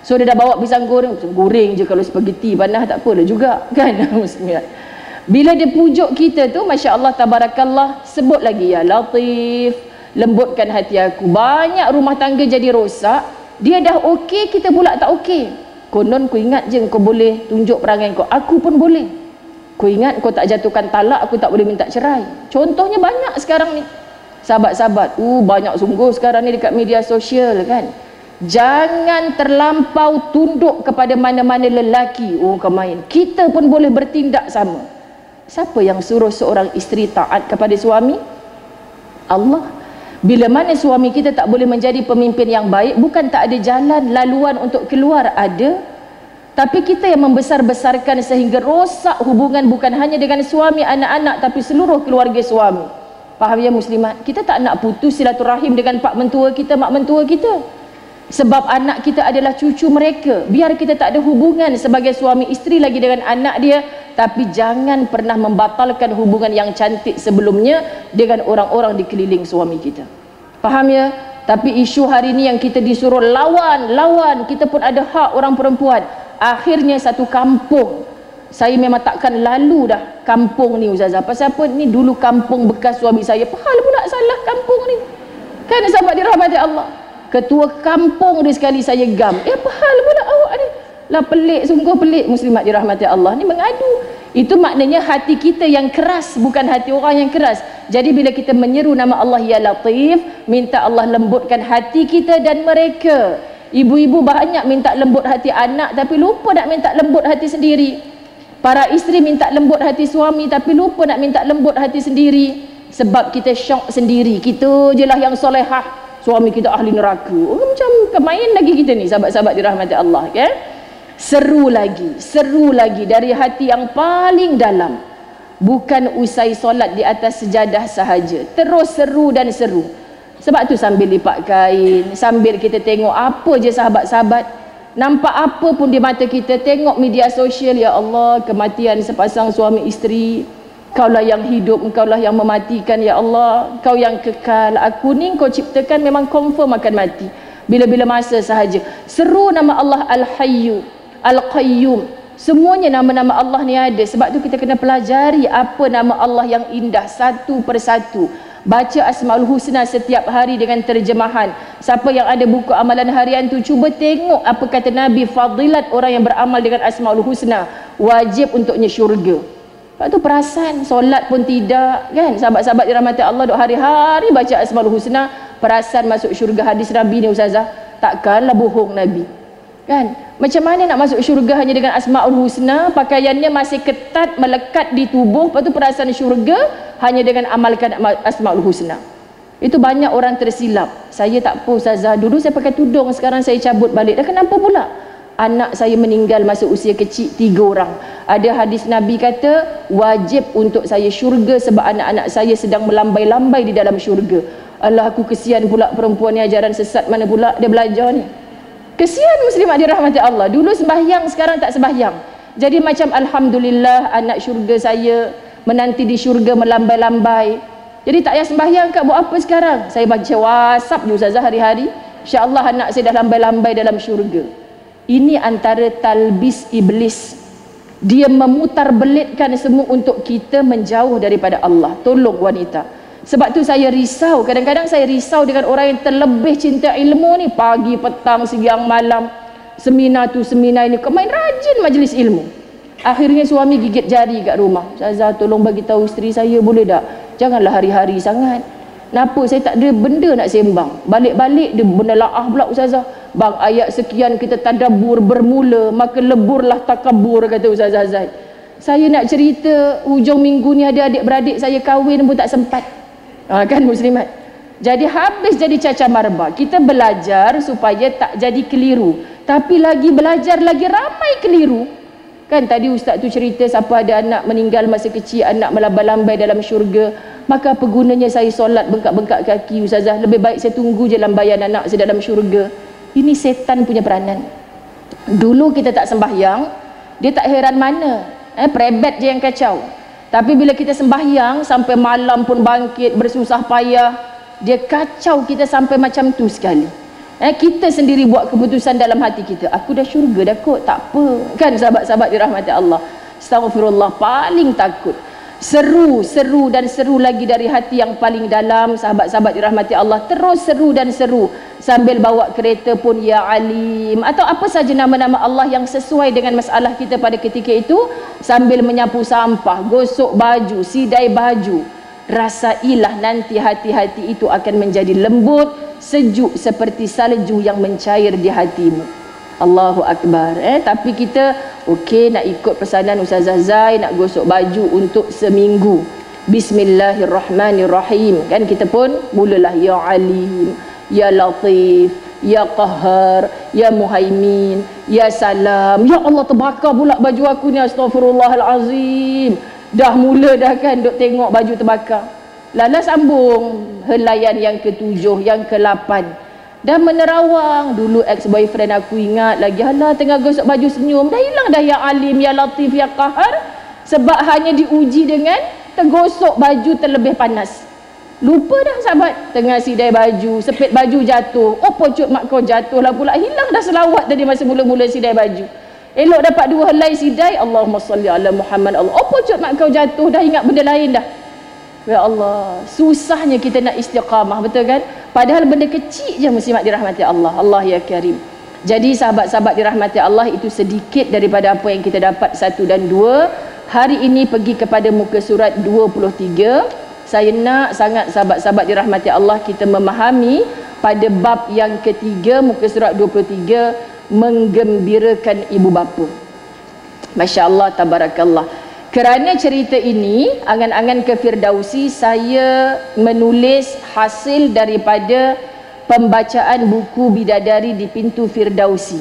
So dia dah bawa pisang goreng je, kalau spaghetti panas tak apalah juga kan. Muslimat, bila dia pujuk kita tu, Masya Allah tabarakallah, sebut lagi ya Latif, lembutkan hati aku. Banyak rumah tangga jadi rosak, dia dah okey, kita pula tak okey. Konon kau ingat je kau boleh tunjuk perangai kau, aku pun boleh. Kau ingat kau tak jatuhkan talak, aku tak boleh minta cerai. Contohnya banyak sekarang ni, sahabat-sahabat. Banyak sungguh sekarang ni dekat media sosial kan. Jangan terlampau tunduk kepada mana-mana lelaki. Kau main, kita pun boleh bertindak sama. Siapa yang suruh seorang isteri taat kepada suami? Allah. Bila mana suami kita tak boleh menjadi pemimpin yang baik, bukan tak ada jalan laluan untuk keluar, ada. Tapi kita yang membesar-besarkan sehingga rosak hubungan, bukan hanya dengan suami, anak-anak, tapi seluruh keluarga suami. Faham ya muslimat? Kita tak nak putus silaturahim dengan pak mentua kita, mak mentua kita. Sebab anak kita adalah cucu mereka. Biar kita tak ada hubungan sebagai suami isteri lagi dengan anak dia, tapi jangan pernah membatalkan hubungan yang cantik sebelumnya dengan orang-orang di keliling suami kita. Faham ya? Tapi isu hari ni yang kita disuruh lawan, kita pun ada hak orang perempuan. Akhirnya satu kampung, saya memang takkan lalu dah kampung ni Ustazah. Pasal apa? Ni dulu kampung bekas suami saya. Pahal pula salah kampung ni kan, sahabat dirahmati Allah. Ketua kampung dia sekali saya gam. Apa hal pula awak ni? Lah pelik, sungguh pelik muslimat dirahmati Allah. Ni mengadu. Itu maknanya hati kita yang keras, bukan hati orang yang keras. Jadi bila kita menyeru nama Allah ya Latif, minta Allah lembutkan hati kita dan mereka. Ibu-ibu banyak minta lembut hati anak, tapi lupa nak minta lembut hati sendiri. Para isteri minta lembut hati suami, tapi lupa nak minta lembut hati sendiri. Sebab kita syok sendiri. Kita je lah yang solehah, suami kita ahli neraka. Macam kemain lagi kita ni, sahabat-sahabat dirahmati Allah kan. Seru lagi dari hati yang paling dalam. Bukan usai solat di atas sejadah sahaja, terus seru dan seru. Sebab tu sambil lipat kain, sambil kita tengok apa je sahabat-sahabat, nampak apa pun di mata kita, tengok media sosial, ya Allah, kematian sepasang suami isteri. Kaulah yang hidup, Engkaulah yang mematikan, ya Allah. Kau yang kekal. Aku ni Kau ciptakan memang confirm akan mati bila-bila masa sahaja. Seru nama Allah Al-Hayyu, Al-Qayyum. Semuanya nama-nama Allah ni ada. Sebab tu kita kena pelajari apa nama Allah yang indah satu persatu. Baca Asmaul Husna setiap hari dengan terjemahan. Siapa yang ada buku amalan harian tu, cuba tengok apa kata Nabi, fadilat orang yang beramal dengan Asmaul Husna, wajib untuknya syurga. Lepas tu perasan, solat pun tidak kan. Sahabat-sahabat dirahmati Allah duk hari-hari baca Asmaul Husna, perasan masuk syurga. Hadis Nabi ni Ustazah, takkanlah bohong Nabi kan. Macam mana nak masuk syurga hanya dengan Asmaul Husna? Pakaiannya masih ketat melekat di tubuh, lepas tu perasan syurga hanya dengan amalkan Asmaul Husna. Itu banyak orang tersilap. Saya tak apa Ustazah, dulu saya pakai tudung, sekarang saya cabut balik. Dah kenapa pula? Anak saya meninggal masa usia kecil, 3 orang. Ada hadis Nabi kata wajib untuk saya syurga sebab anak-anak saya sedang melambai-lambai di dalam syurga. Allah, aku kesian pula perempuan ni, ajaran sesat mana pula dia belajar ni. Kesian muslimat dirahmati Allah. Dulu sembahyang, sekarang tak sembahyang. Jadi macam alhamdulillah anak syurga saya menanti di syurga melambai-lambai. Jadi tak payah sembahyang kat, buat apa sekarang? Saya baca WhatsApp je Ustazah hari-hari. InsyaAllah anak saya dah lambai-lambai dalam syurga. Ini antara talbis iblis. Dia memutar belitkan semua untuk kita menjauh daripada Allah. Tolong wanita. Sebab tu saya risau, kadang-kadang saya risau dengan orang yang terlebih cinta ilmu ni. Pagi, petang, siang, malam, seminar tu, seminar ini, kau main rajin majlis ilmu. Akhirnya suami gigit jari kat rumah. Ustazah, tolong bagi tahu isteri saya boleh tak? Janganlah hari-hari sangat. Kenapa? Saya tak ada benda nak sembang. Balik-balik dia benda laah pula Ustazah. Bang, ayat sekian kita tadabbur bermula, maka leburlah takabur, kata Ustazah Zaid. Saya nak cerita hujung minggu ni ada adik-beradik saya kahwin pun tak sempat. Kan muslimat? Jadi habis jadi caca marba. Kita belajar supaya tak jadi keliru. Tapi lagi belajar lagi ramai keliru. Kan tadi ustaz tu cerita siapa ada anak meninggal masa kecil, anak melambai-lambai dalam syurga. Maka apa gunanya saya solat bengkak-bengkak kaki Ustazah? Lebih baik saya tunggu je lambaian anak saya dalam syurga. Ini setan punya peranan. Dulu kita tak sembahyang, dia tak heran mana. Prebet je yang kacau. Tapi bila kita sembahyang sampai malam pun bangkit bersusah payah, dia kacau kita sampai macam tu sekali. Kita sendiri buat keputusan dalam hati kita, aku dah syurga dah kot, tak apa. Kan sahabat-sahabat dirahmati Allah, astaghfirullah, paling takut. Seru dan seru lagi dari hati yang paling dalam. Sahabat-sahabat dirahmati Allah, terus seru dan seru sambil bawa kereta pun ya alim, atau apa saja nama-nama Allah yang sesuai dengan masalah kita pada ketika itu, sambil menyapu sampah, gosok baju, sidai baju. Rasailah nanti hati-hati itu akan menjadi lembut, sejuk seperti salju yang mencair di hatimu. Allahu Akbar. Tapi kita okey nak ikut pesanan Ustazah Zai, nak gosok baju untuk seminggu. Bismillahirrahmanirrahim. Kan kita pun mulalah ya Alim, ya Latif, ya Qahar, ya Muhaimin, ya Salam. Ya Allah, terbakar pula baju aku ni, astagfirullahalazim. Dah mula dah kan duk tengok baju terbakar. Lala sambung helaian yang ke-7, yang ke-8. Dah menerawang. Dulu ex-boyfriend aku ingat lagi, alah tengah gosok baju senyum, dah hilang dah ya Alim, ya Latif, ya Qahar. Sebab hanya diuji dengan tergosok baju terlebih panas. Lupa dah sahabat, tengah sidai baju, sepit baju jatuh. Oh pocot mak kau jatuh lah pula, hilang dah selawat tadi masa mula-mula sidai baju. Elok dapat 2 helai sidai, Allahumma salli ala Muhammad. Allah, oh pocot mak kau jatuh, dah ingat benda lain dah. Ya Allah, susahnya kita nak istiqamah, betul kan? Padahal benda kecil je muslimat dirahmati Allah. Allah ya Karim. Jadi sahabat-sahabat dirahmati Allah, itu sedikit daripada apa yang kita dapat 1 dan 2. Hari ini pergi kepada muka surat 23. Saya nak sangat sahabat-sahabat dirahmati Allah kita memahami pada bab yang ketiga, muka surat 23, menggembirakan ibu bapa. Masya Allah, tabarakallah. Kerana cerita ini, angan-angan ke Firdausi, saya menulis hasil daripada pembacaan buku Bidadari di Pintu Firdausi.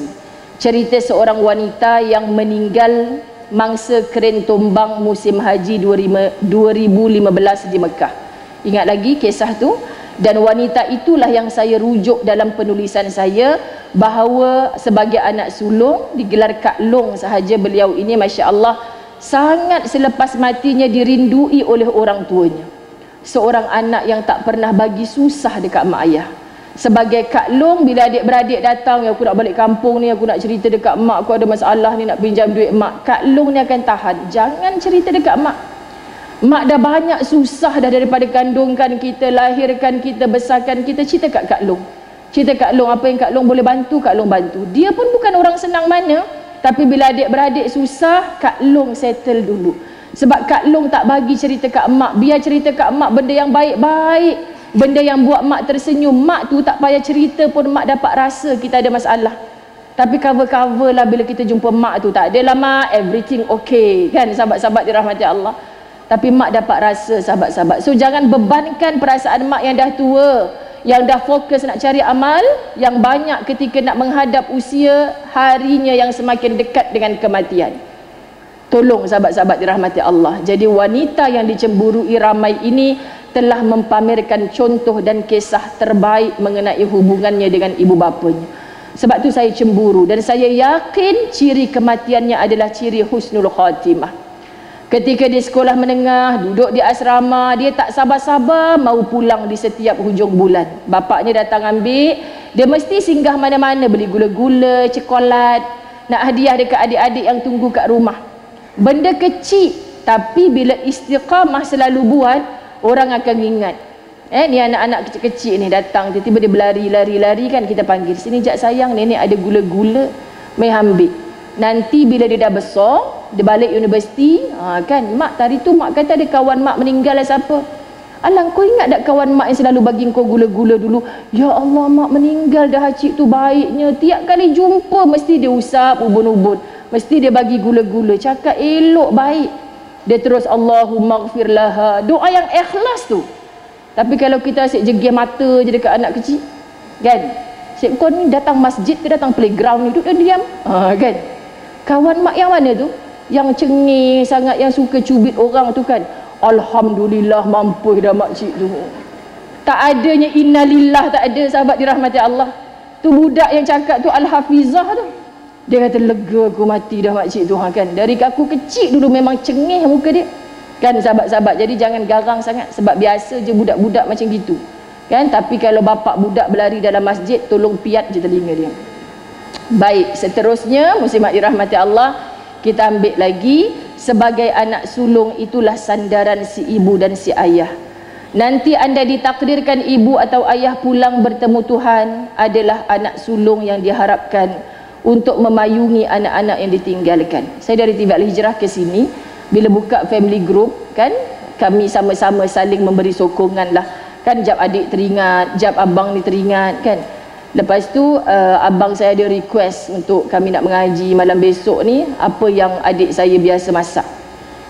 Cerita seorang wanita yang meninggal mangsa keren tombang musim haji 2015 di Mekah. Ingat lagi kisah tu? Dan wanita itulah yang saya rujuk dalam penulisan saya, bahawa sebagai anak sulung, digelar Kak Long sahaja beliau ini, Masya Allah, sangat selepas matinya dirindui oleh orang tuanya. Seorang anak yang tak pernah bagi susah dekat mak ayah. Sebagai Kak Long, bila adik-beradik datang, aku nak balik kampung ni, aku nak cerita dekat mak, aku ada masalah ni, nak pinjam duit mak, Kak Long ni akan tahan, jangan cerita dekat mak. Mak dah banyak susah dah daripada kandungkan kita, lahirkan kita, besarkan kita. Cerita kat Kak Long, cerita Kak Long, apa yang Kak Long boleh bantu, Kak Long bantu. Dia pun bukan orang senang mana, tapi bila adik-beradik susah, Kak Long settle dulu. Sebab Kak Long tak bagi cerita kat mak, biar cerita kat mak benda yang baik-baik, benda yang buat mak tersenyum. Mak tu tak payah cerita pun mak dapat rasa kita ada masalah. Tapi cover-cover lah bila kita jumpa mak tu, tak adalah mak, everything okay, kan sahabat-sahabat dirahmati Allah. Tapi mak dapat rasa, sahabat-sahabat. So jangan bebankan perasaan mak yang dah tua, yang dah fokus nak cari amal, yang banyak ketika nak menghadap usia harinya yang semakin dekat dengan kematian. Tolong sahabat-sahabat dirahmati Allah. Jadi wanita yang dicemburui ramai ini telah mempamerkan contoh dan kisah terbaik mengenai hubungannya dengan ibu bapanya. Sebab tu saya cemburu, dan saya yakin ciri kematiannya adalah ciri husnul khatimah. Ketika di sekolah menengah, duduk di asrama, dia tak sabar-sabar mau pulang di setiap hujung bulan. Bapaknya datang ambil, dia mesti singgah mana-mana, beli gula-gula, coklat, nak hadiah dekat adik-adik yang tunggu kat rumah. Benda kecil, tapi bila istiqamah selalu buat, orang akan ingat. Ni anak-anak kecil-kecil ni datang, tiba-tiba dia berlari-lari kan, kita panggil, sini jap sayang, nenek ada gula-gula, mai ambil. Nanti bila dia dah besar, dia balik universiti, kan, mak tadi tu mak kata ada kawan mak meninggal lah siapa. Alah, kau ingat tak kawan mak yang selalu bagi kau gula-gula dulu? Ya Allah, mak meninggal dah, cik tu baiknya, tiap kali jumpa mesti dia usap ubun-ubun, mesti dia bagi gula-gula, cakap elok baik. Dia terus Allahumma ghfir laha, doa yang ikhlas tu. Tapi kalau kita asyik jegih mata je dekat anak kecil, kan, cik kau ni datang masjid ke datang playground ni, duduk dan diam, kan. Kawan mak yang mana tu? Yang cengih sangat, yang suka cubit orang tu kan. Alhamdulillah mampu dah makcik tu. Tak adanya innalillah, tak ada sahabat dirahmati Allah. Tu budak yang cakap tu Al-Hafizah tu. Dia kata lega aku mati dah makcik tu, kan. Dari aku kecil dulu memang cengih muka dia. Kan sahabat-sahabat, jadi jangan garang sangat, sebab biasa je budak-budak macam gitu. kan. Tapi kalau bapa budak berlari dalam masjid, tolong piat je telinga dia. Baik, seterusnya muslimat dirahmati Allah, kita ambil lagi, sebagai anak sulung itulah sandaran si ibu dan si ayah. Nanti anda ditakdirkan ibu atau ayah pulang bertemu Tuhan, adalah anak sulung yang diharapkan untuk memayungi anak-anak yang ditinggalkan. Saya dari TV Al-Hijrah ke sini, bila buka family group kan, kami sama-sama saling memberi sokongan lah kan. Jap adik teringat, jap abang ni teringat kan. Lepas tu abang saya ada request untuk kami nak mengaji malam besok ni, apa yang adik saya biasa masak.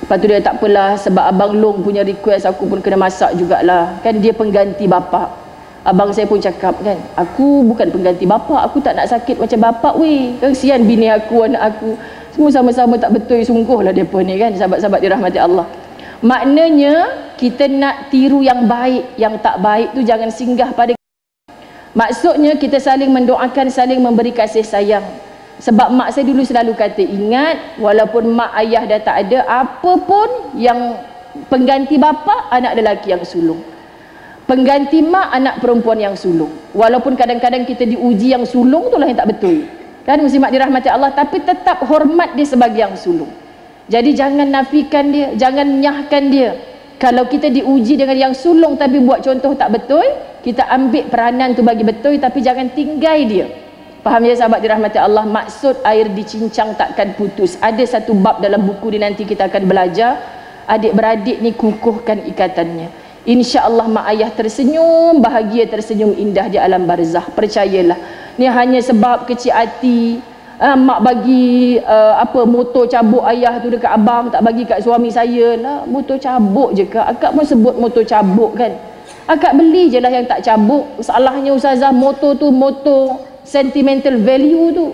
Lepas tu dia, tak apalah, sebab abang Long punya request, aku pun kena masak jugalah kan. Dia pengganti bapa. Abang saya pun cakap kan, aku bukan pengganti bapa, aku tak nak sakit macam bapa weh. Kesian bini aku, anak aku, semua sama-sama tak betul, sungguh lah mereka ni kan. Sahabat-sahabat dirahmati Allah, maknanya kita nak tiru yang baik, yang tak baik tu jangan singgah pada. Maksudnya kita saling mendoakan, saling memberi kasih sayang. Sebab mak saya dulu selalu kata, ingat, walaupun mak ayah dah tak ada, apa pun yang pengganti bapa, anak lelaki yang sulung. Pengganti mak, anak perempuan yang sulung. Walaupun kadang-kadang kita diuji yang sulung tu lah yang tak betul kan, muslimat dirahmati Allah, tapi tetap hormat dia sebagai yang sulung. Jadi jangan nafikan dia, jangan nyahkan dia. Kalau kita diuji dengan yang sulung tapi buat contoh tak betul, kita ambil peranan tu bagi betul, tapi jangan tinggai dia. Faham ya sahabat dirahmati Allah? Maksud air dicincang takkan putus. Ada satu bab dalam buku ni, nanti kita akan belajar. Adik-beradik ni kukuhkan ikatannya. InsyaAllah mak ayah tersenyum, bahagia, tersenyum indah di alam barzah. Percayalah, ni hanya sebab kecil hati. Mak bagi motor cabuk ayah tu dekat abang, tak bagi kat suami saya lah. Motor cabuk je kak, akak pun sebut motor cabuk kan. Akak beli je lah yang tak cabuk. Salahnya ustazah, motor tu motor sentimental value tu.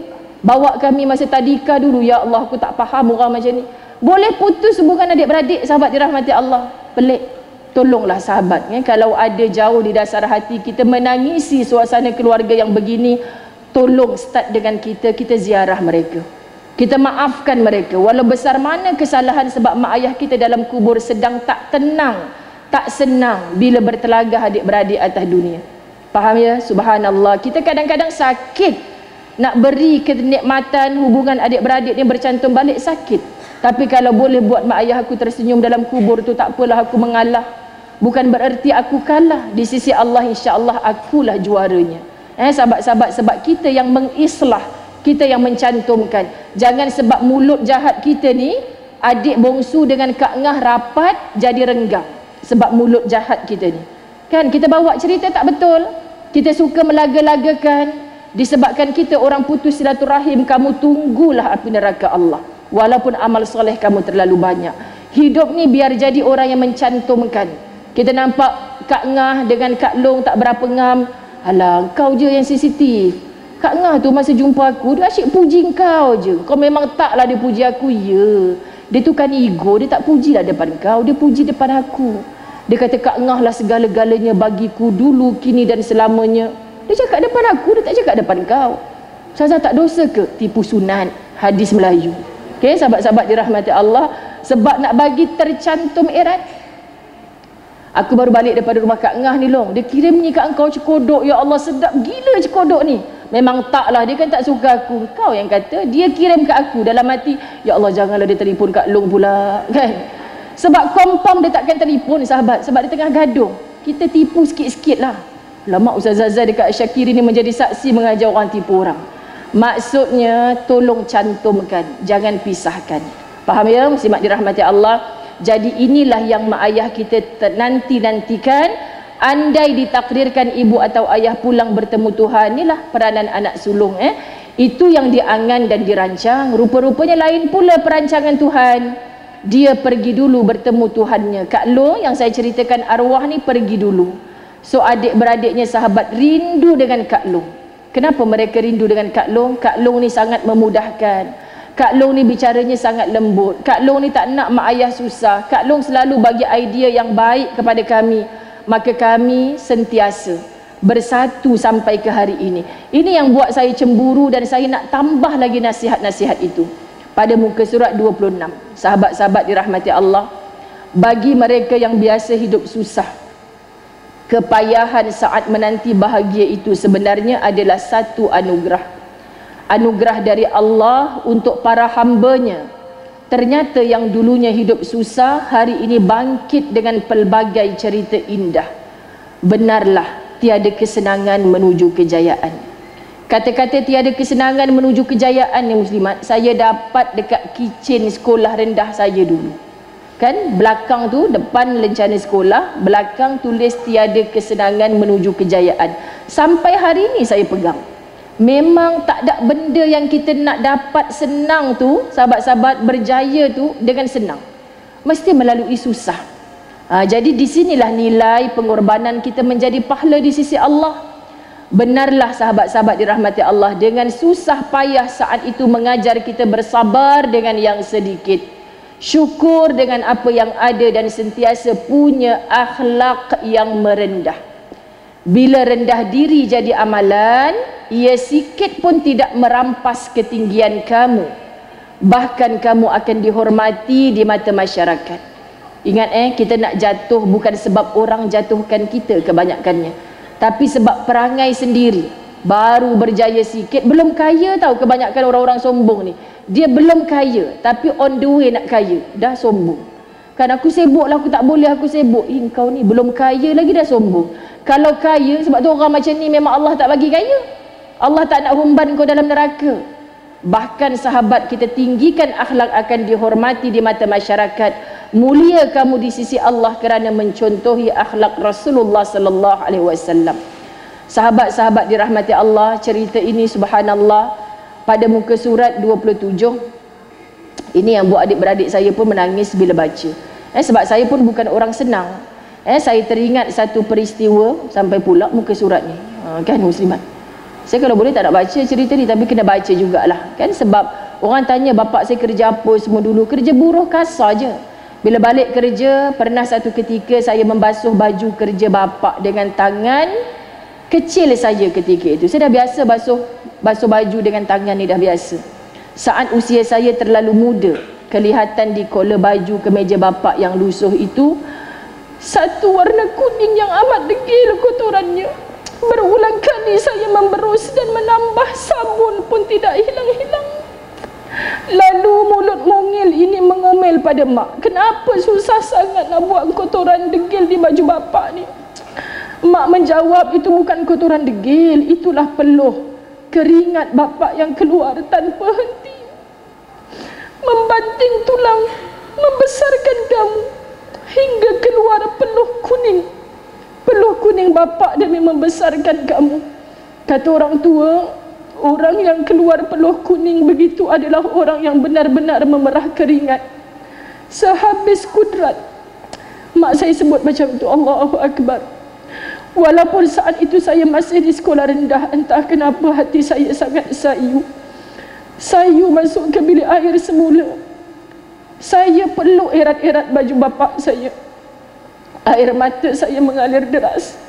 Bawa kami masa tadika dulu, ya Allah, aku tak faham orang macam ni. Boleh putus hubungan adik-beradik, sahabat dirahmati Allah. Pelik. Tolonglah sahabat ya, kalau ada jauh di dasar hati kita menangisi suasana keluarga yang begini, tolong start dengan kita ziarah mereka, kita maafkan mereka walau besar mana kesalahan. Sebab mak ayah kita dalam kubur sedang tak tenang, tak senang bila bertelagah adik-beradik atas dunia. Faham ya? Subhanallah, kita kadang-kadang sakit nak beri kenikmatan hubungan adik-beradik ni bercantum balik, sakit. Tapi kalau boleh buat mak ayah aku tersenyum dalam kubur tu, tak apalah, aku mengalah. Bukan bererti aku kalah. Di sisi Allah, insya-Allah akulah juaranya. Sahabat-sahabat, sebab kita yang mengislah, kita yang mencantumkan. Jangan sebab mulut jahat kita ni, adik bongsu dengan Kak Ngah rapat jadi renggang sebab mulut jahat kita ni kan. Kita bawa cerita tak betul, kita suka melaga-lagakan. Disebabkan kita orang putus silaturahim, kamu tunggulah api neraka Allah walaupun amal soleh kamu terlalu banyak. Hidup ni biar jadi orang yang mencantumkan. Kita nampak Kak Ngah dengan Kak Long tak berapa ngam, alah kau je yang sensitif. Kak Ngah tu masa jumpa aku, dia asyik puji kau je. Kau memang taklah dia puji aku. Ya, dia tu kan ego, dia tak pujilah depan kau, dia puji depan aku. Dia kata Kak Ngah lah segala-galanya bagiku, dulu, kini dan selamanya. Dia cakap depan aku, dia tak cakap depan kau. Ustazah, tak dosa ke tipu sunat hadis Melayu? Okay, sahabat-sahabat dirahmati Allah, sebab nak bagi tercantum erat. Aku baru balik daripada rumah Kak Ngah ni Long, dia kirim ni kat engkau cekodok, ya Allah sedap gila cekodok ni. Memang taklah, dia kan tak suka aku. Kau yang kata, dia kirim kat aku dalam hati, ya Allah janganlah dia telefon Kak Long pula kan. Sebab confirm dia takkan telefon sahabat, sebab dia tengah gaduh. Kita tipu sikit-sikit lah. Lama Ustaz Zazah dekat Syakiri ni menjadi saksi mengajar orang tipu orang. Maksudnya tolong cantumkan, jangan pisahkan. Faham ya muslimat dirahmati Allah? Jadi inilah yang mak ayah kita nanti-nantikan. Andai ditakdirkan ibu atau ayah pulang bertemu Tuhan, inilah peranan anak sulung. Itu yang diangan dan dirancang. Rupa-rupanya lain pula perancangan Tuhan. Dia pergi dulu bertemu Tuhannya. Kak Long yang saya ceritakan arwah ni pergi dulu. So adik-beradiknya sahabat rindu dengan Kak Long. Kenapa mereka rindu dengan Kak Long? Kak Long ni sangat memudahkan. Kak Long ni bicaranya sangat lembut. Kak Long ni tak nak mak ayah susah. Kak Long selalu bagi idea yang baik kepada kami. Maka kami sentiasa bersatu sampai ke hari ini. Ini yang buat saya cemburu dan saya nak tambah lagi nasihat-nasihat itu. Pada muka surat 26. Sahabat-sahabat dirahmati Allah, bagi mereka yang biasa hidup susah, Kepayahan saat menanti bahagia itu sebenarnya adalah satu anugerah. Anugerah dari Allah untuk para hambanya. Ternyata yang dulunya hidup susah, hari ini bangkit dengan pelbagai cerita indah. Benarlah, tiada kesenangan menuju kejayaan. Kata-kata tiada kesenangan menuju kejayaan ni muslimat, saya dapat dekat kitchen sekolah rendah saya dulu. Kan, belakang tu, depan lencana sekolah, belakang tulis tiada kesenangan menuju kejayaan. Sampai hari ini saya pegang. Memang tak ada benda yang kita nak dapat senang tu, sahabat-sahabat, berjaya tu dengan senang. Mesti melalui susah. Jadi di sinilah nilai pengorbanan kita menjadi pahala di sisi Allah. Benarlah sahabat-sahabat dirahmati Allah, dengan susah payah saat itu mengajar kita bersabar dengan yang sedikit, syukur dengan apa yang ada, dan sentiasa punya akhlak yang merendah. Bila rendah diri jadi amalan, ia sikit pun tidak merampas ketinggian kamu. Bahkan kamu akan dihormati di mata masyarakat. Ingat kita nak jatuh bukan sebab orang jatuhkan kita kebanyakannya, tapi sebab perangai sendiri. Baru berjaya sikit, belum kaya tahu kebanyakan orang-orang sombong ni. Dia belum kaya, tapi on the way nak kaya, dah sombong. Kan aku sibuk lah, aku tak boleh, aku sibuk. Kau ni belum kaya lagi dah sombong. Kalau kaya, sebab tu orang macam ni memang Allah tak bagi kaya. Allah tak nak humban kau dalam neraka. Bahkan sahabat kita tinggikan akhlak akan dihormati di mata masyarakat. Mulia kamu di sisi Allah kerana mencontohi akhlak Rasulullah sallallahu alaihi wasallam. Sahabat-sahabat dirahmati Allah, cerita ini subhanallah pada muka surat 27. Ini yang buat adik-beradik saya pun menangis bila baca. Sebab saya pun bukan orang senang. Saya teringat satu peristiwa sampai pula muka surat ni. Kan muslimat, saya kalau boleh tak nak baca cerita ni, tapi kena baca jugalah. Kan sebab orang tanya bapak saya kerja apa semua dulu. Kerja buruh kasar je. Bila balik kerja, pernah satu ketika saya membasuh baju kerja bapak dengan tangan kecil saya ketika itu. Saya dah biasa basuh baju dengan tangan ni, dah biasa. Saat usia saya terlalu muda, kelihatan di kola baju kemeja bapak yang lusuh itu satu warna kuning yang amat degil kotorannya. Berulang kali saya memberus dan menambah sabun pun tidak hilang-hilang. Lalu mulut mungil ini mengomel pada mak, kenapa susah sangat nak buang kotoran degil di baju bapak ni? Mak menjawab, itu bukan kotoran degil, itulah peluh keringat bapak yang keluar tanpa henti, membanting tulang, membesarkan kamu hingga keluar peluh kuning. Peluh kuning bapak demi membesarkan kamu. Kata orang tua, orang yang keluar peluh kuning begitu adalah orang yang benar-benar memerah keringat sehabis kudrat. Mak saya sebut macam tu. Allahu Akbar. Walaupun saat itu saya masih di sekolah rendah, entah kenapa hati saya sangat sayu. Sayu masuk ke bilik air semula. Saya peluk erat-erat baju bapak saya. Air mata saya mengalir deras.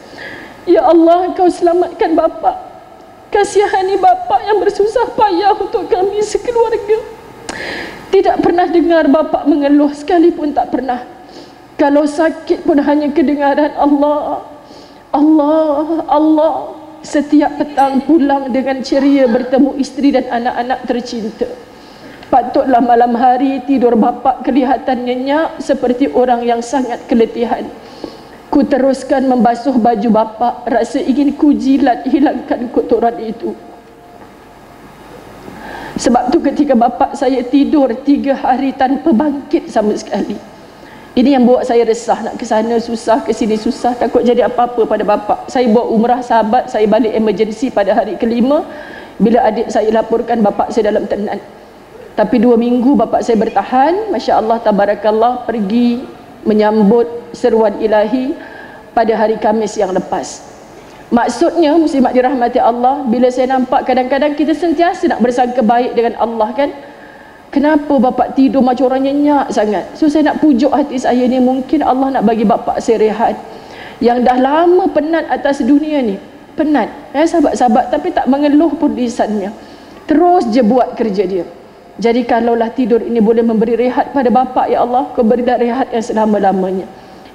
Ya Allah, Engkau selamatkan bapak. Kasihani bapak yang bersusah payah untuk kami sekeluarga. Tidak pernah dengar bapak mengeluh sekalipun, tak pernah. Kalau sakit pun hanya kedengaran Allah, Allah, Allah. Setiap petang pulang dengan ceria bertemu isteri dan anak-anak tercinta. Patutlah malam hari tidur bapak kelihatan nyenyak seperti orang yang sangat keletihan. Ku teruskan membasuh baju bapak, rasa ingin ku jilat hilangkan kotoran itu. Sebab tu ketika bapak saya tidur 3 hari tanpa bangkit sama sekali. Ini yang buat saya resah, nak ke sana susah, ke sini susah, takut jadi apa-apa pada bapak. Saya buat umrah sahabat, saya balik emergency pada hari ke-5. Bila adik saya laporkan bapak saya dalam tenan. Tapi 2 minggu bapak saya bertahan, Masya Allah, tabarakallah, pergi menyambut seruan ilahi pada hari Khamis yang lepas. Maksudnya, muslimat dirahmati Allah, bila saya nampak kadang-kadang kita sentiasa nak bersangka baik dengan Allah kan. Kenapa bapak tidur macam orang nyenyak sangat? So saya nak pujuk hati saya ni, mungkin Allah nak bagi bapak saya rehat. Yang dah lama penat atas dunia ni. Penat, sahabat-sahabat, tapi tak mengeluh pun lisannya. Terus je buat kerja dia. Jadi kalaulah tidur ini boleh memberi rehat pada bapak, ya Allah, kau berilah rehat yang selama-lamanya.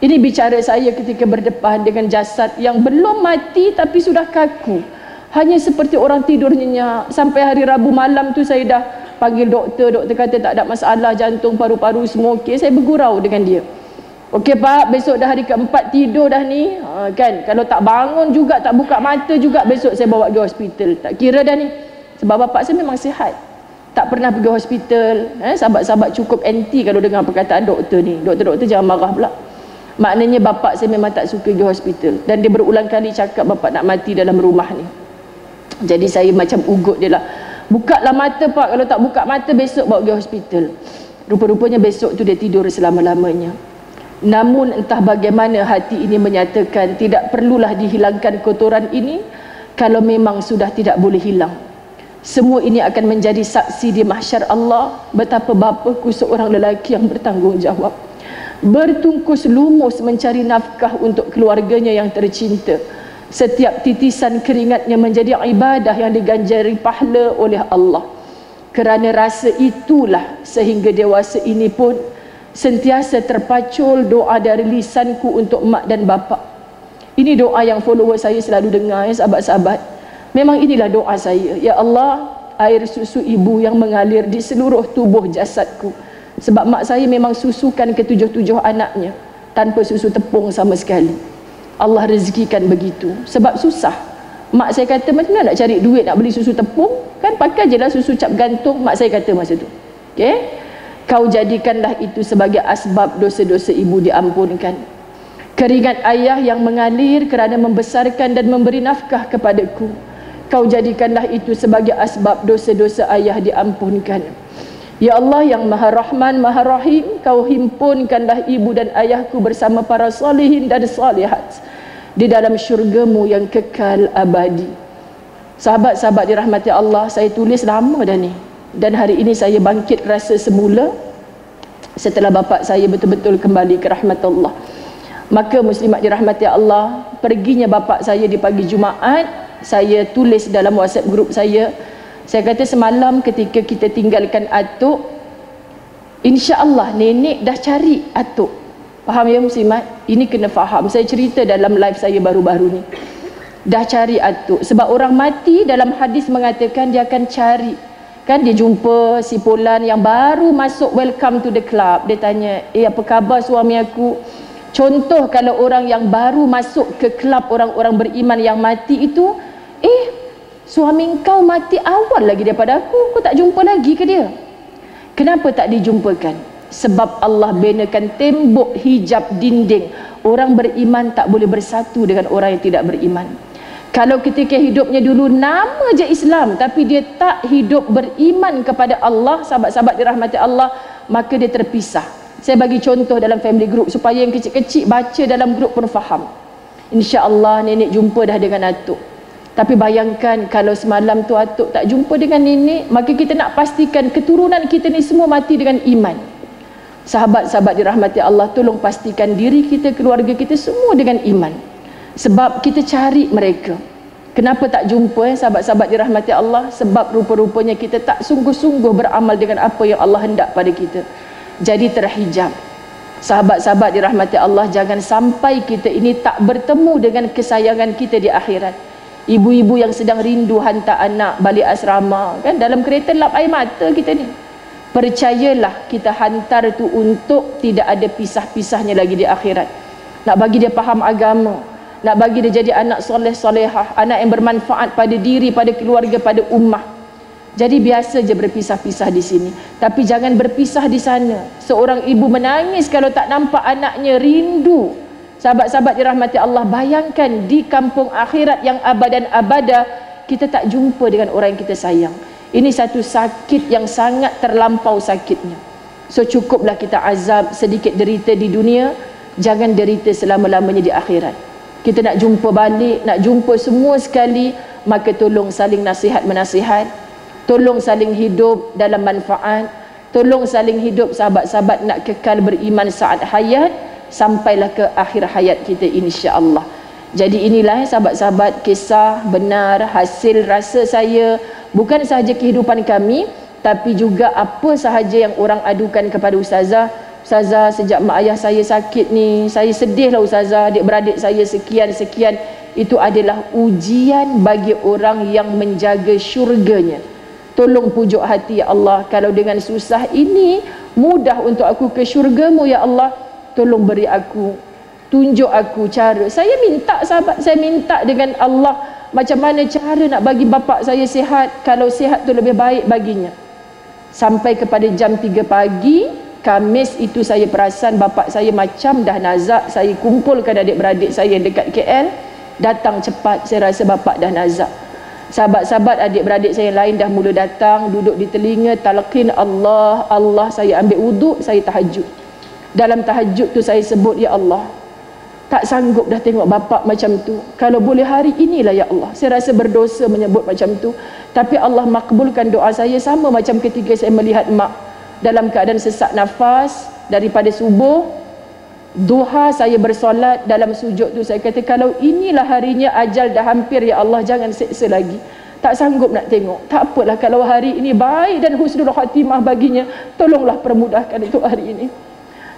Ini bicara saya ketika berdepan dengan jasad yang belum mati tapi sudah kaku. Hanya seperti orang tidur nyenyak. Sampai hari Rabu malam tu saya dah panggil doktor. Doktor kata tak ada masalah, jantung, paru-paru semua okey. Saya bergurau dengan dia. Okey Pak, besok dah hari keempat tidur dah ni. Kan, kalau tak bangun juga, tak buka mata juga, besok saya bawa pergi hospital. Tak kira dah ni. Sebab bapak saya memang sihat. Tak pernah pergi hospital. Sahabat-sahabat cukup anti kalau dengar perkataan doktor ni. Doktor-doktor jangan marah pula. Maknanya bapak saya memang tak suka pergi hospital. Dan dia berulang kali cakap bapak nak mati dalam rumah ni. Jadi saya macam ugut dia lah. Bukalah mata Pak, kalau tak buka mata besok bawa pergi hospital. Rupa-rupanya besok tu dia tidur selama-lamanya. Namun entah bagaimana hati ini menyatakan tidak perlulah dihilangkan kotoran ini kalau memang sudah tidak boleh hilang. Semua ini akan menjadi saksi di mahsyar Allah betapa bapaku seorang lelaki yang bertanggungjawab, bertungkus lumus mencari nafkah untuk keluarganya yang tercinta. Setiap titisan keringatnya menjadi ibadah yang diganjari pahala oleh Allah. Kerana rasa itulah sehingga dewasa ini pun sentiasa terpacul doa dari lisanku untuk mak dan bapa. Ini doa yang follower saya selalu dengar, ya sahabat-sahabat. Memang inilah doa saya. Ya Allah, air susu ibu yang mengalir di seluruh tubuh jasadku. Sebab mak saya memang susukan ke-7 anaknya tanpa susu tepung sama sekali. Allah rezekikan begitu. Sebab susah. Mak saya kata macam mana nak cari duit nak beli susu tepung? Kan pakai je lah susu cap gantung. Mak saya kata masa tu. Okay? Kau jadikanlah itu sebagai asbab dosa-dosa ibu diampunkan. Keringat ayah yang mengalir kerana membesarkan dan memberi nafkah kepadaku, kau jadikanlah itu sebagai asbab dosa-dosa ayah diampunkan. Ya Allah yang Maha Rahman, Maha Rahim, kau himpunkanlah ibu dan ayahku bersama para salihin dan salihat di dalam syurgamu yang kekal abadi. Sahabat-sahabat dirahmati Allah, saya tulis lama dah ni. Dan hari ini saya bangkit rasa semula setelah bapa saya betul-betul kembali ke rahmat Allah. Maka muslimat dirahmati Allah, perginya bapa saya di pagi Jumaat, saya tulis dalam WhatsApp grup saya kata semalam ketika kita tinggalkan atuk, insya-Allah nenek dah cari atuk. Faham ya muslimat? Ini kena faham. Saya cerita dalam live saya baru-baru ni. Dah cari atuk. Sebab orang mati dalam hadis mengatakan dia akan cari. Kan dia jumpa si Polan yang baru masuk welcome to the club. Dia tanya, apa khabar suami aku? Contoh kalau orang yang baru masuk ke klub orang-orang beriman yang mati itu, suami kau mati awal lagi daripada aku, kau tak jumpa lagi ke dia? Kenapa tak dijumpakan? Sebab Allah benakan tembok hijab dinding. Orang beriman tak boleh bersatu dengan orang yang tidak beriman. Kalau ketika hidupnya dulu nama je Islam tapi dia tak hidup beriman kepada Allah, sahabat-sahabat dirahmati Allah, maka dia terpisah. Saya bagi contoh dalam family group supaya yang kecil-kecil baca dalam grup pun faham. Insya-Allah nenek jumpa dah dengan atuk. Tapi bayangkan kalau semalam tu atuk tak jumpa dengan nenek, maka kita nak pastikan keturunan kita ni semua mati dengan iman. Sahabat-sahabat dirahmati Allah, tolong pastikan diri kita, keluarga kita semua dengan iman. Sebab kita cari mereka. Kenapa tak jumpa sahabat-sahabat dirahmati Allah? Sebab rupa-rupanya kita tak sungguh-sungguh beramal dengan apa yang Allah hendak pada kita. Jadi terhijab. Sahabat-sahabat dirahmati Allah, jangan sampai kita ini tak bertemu dengan kesayangan kita di akhirat. Ibu-ibu yang sedang rindu hantar anak balik asrama, kan dalam kereta lap air mata kita ni. Percayalah kita hantar tu untuk tidak ada pisah-pisahnya lagi di akhirat. Nak bagi dia faham agama, nak bagi dia jadi anak soleh-solehah, anak yang bermanfaat pada diri, pada keluarga, pada ummah. Jadi biasa je berpisah-pisah di sini, tapi jangan berpisah di sana. Seorang ibu menangis kalau tak nampak anaknya, rindu. Sahabat-sahabat dirahmati Allah, bayangkan di kampung akhirat yang abadan abada kita tak jumpa dengan orang yang kita sayang. Ini satu sakit yang sangat terlampau sakitnya. So cukuplah kita azab sedikit derita di dunia, jangan derita selama-lamanya di akhirat. Kita nak jumpa balik, nak jumpa semua sekali, maka tolong saling nasihat-menasihat. Tolong saling hidup dalam manfaat. Tolong saling hidup sahabat-sahabat nak kekal beriman saat hayat sampailah ke akhir hayat kita insya-Allah. Jadi inilah sahabat-sahabat kisah benar hasil rasa saya, bukan sahaja kehidupan kami tapi juga apa sahaja yang orang adukan kepada ustazah, Ustazah, sejak mak ayah saya sakit ni, saya sedih lah Ustazah, adik-beradik saya sekian-sekian. Itu adalah ujian bagi orang yang menjaga syurganya. Tolong pujuk hati ya Allah, kalau dengan susah ini mudah untuk aku ke syurgamu ya Allah. Tolong beri aku, tunjuk aku cara. Saya minta sahabat, saya minta dengan Allah, macam mana cara nak bagi bapa saya sihat, kalau sihat tu lebih baik baginya. Sampai kepada jam 3 pagi Khamis itu saya perasan bapa saya macam dah nazak. Saya kumpulkan adik-beradik saya dekat KL, datang cepat. Saya rasa bapa dah nazak. Sahabat-sahabat adik-beradik saya lain dah mula datang, duduk di telinga talqin Allah, Allah. Saya ambil wuduk, saya tahajud. Dalam tahajud tu saya sebut, ya Allah, tak sanggup dah tengok bapa macam tu. Kalau boleh hari inilah ya Allah. Saya rasa berdosa menyebut macam tu, tapi Allah makbulkan doa saya. Sama macam ketika saya melihat mak dalam keadaan sesak nafas daripada subuh, duha saya bersolat, dalam sujud tu saya kata, kalau inilah harinya ajal dah hampir ya Allah, jangan seksa lagi. Tak sanggup nak tengok. Tak apalah kalau hari ini baik dan husnul khatimah baginya, tolonglah permudahkan untuk hari ini.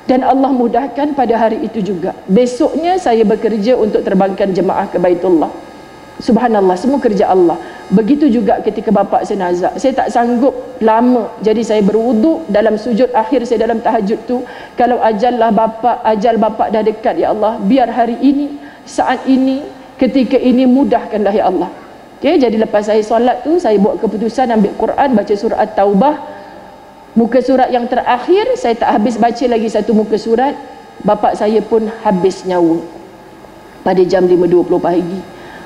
Dan Allah mudahkan pada hari itu juga. Besoknya saya bekerja untuk terbangkan jemaah ke Baitullah. Subhanallah, semua kerja Allah. Begitu juga ketika bapa saya nazak, saya tak sanggup lama, jadi saya berwuduk. Dalam sujud akhir saya dalam tahajud tu, kalau ajal bapa dah dekat ya Allah, biar hari ini, saat ini, ketika ini mudahkanlah ya Allah. Okay, jadi lepas saya solat tu, saya buat keputusan ambil Quran, baca surah At-Taubah. Muka surat yang terakhir saya tak habis baca lagi satu muka surat, bapa saya pun habis nyawa pada jam 5.20 pagi.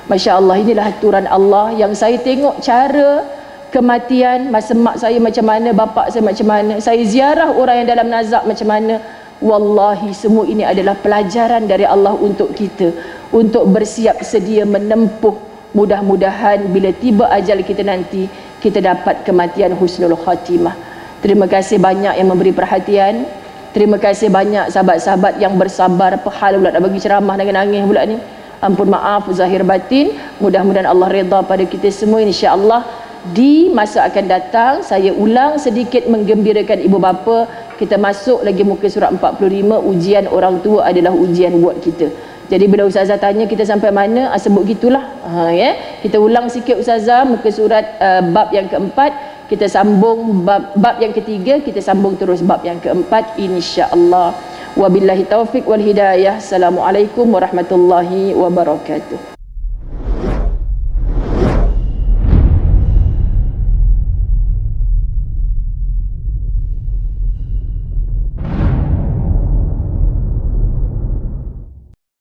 Masya Allah, inilah aturan Allah yang saya tengok cara kematian masa mak saya macam mana, bapa saya macam mana, saya ziarah orang yang dalam nazak macam mana. Wallahi semua ini adalah pelajaran dari Allah untuk kita, untuk bersiap sedia menempuh. Mudah-mudahan bila tiba ajal kita nanti, kita dapat kematian husnul khatimah. Terima kasih banyak yang memberi perhatian. Terima kasih banyak sahabat-sahabat yang bersabar. Apa hal pula nak bagi ceramah dengan nangis pula ni. Ampun maaf zahir batin. Mudah-mudahan Allah redha pada kita semua, insya-Allah. Di masa akan datang saya ulang sedikit menggembirakan ibu bapa. Kita masuk lagi muka surat 45, ujian orang tua adalah ujian buat kita. Jadi bila ustazah tanya kita sampai mana, sebut gitulah. Ya. Kita ulang sikit ustazah muka surat bab yang keempat. Kita sambung bab yang ketiga, kita sambung terus bab yang keempat, insya-Allah. Wabillahi taufiq wal hidayah. Assalamualaikum warahmatullahi wabarakatuh.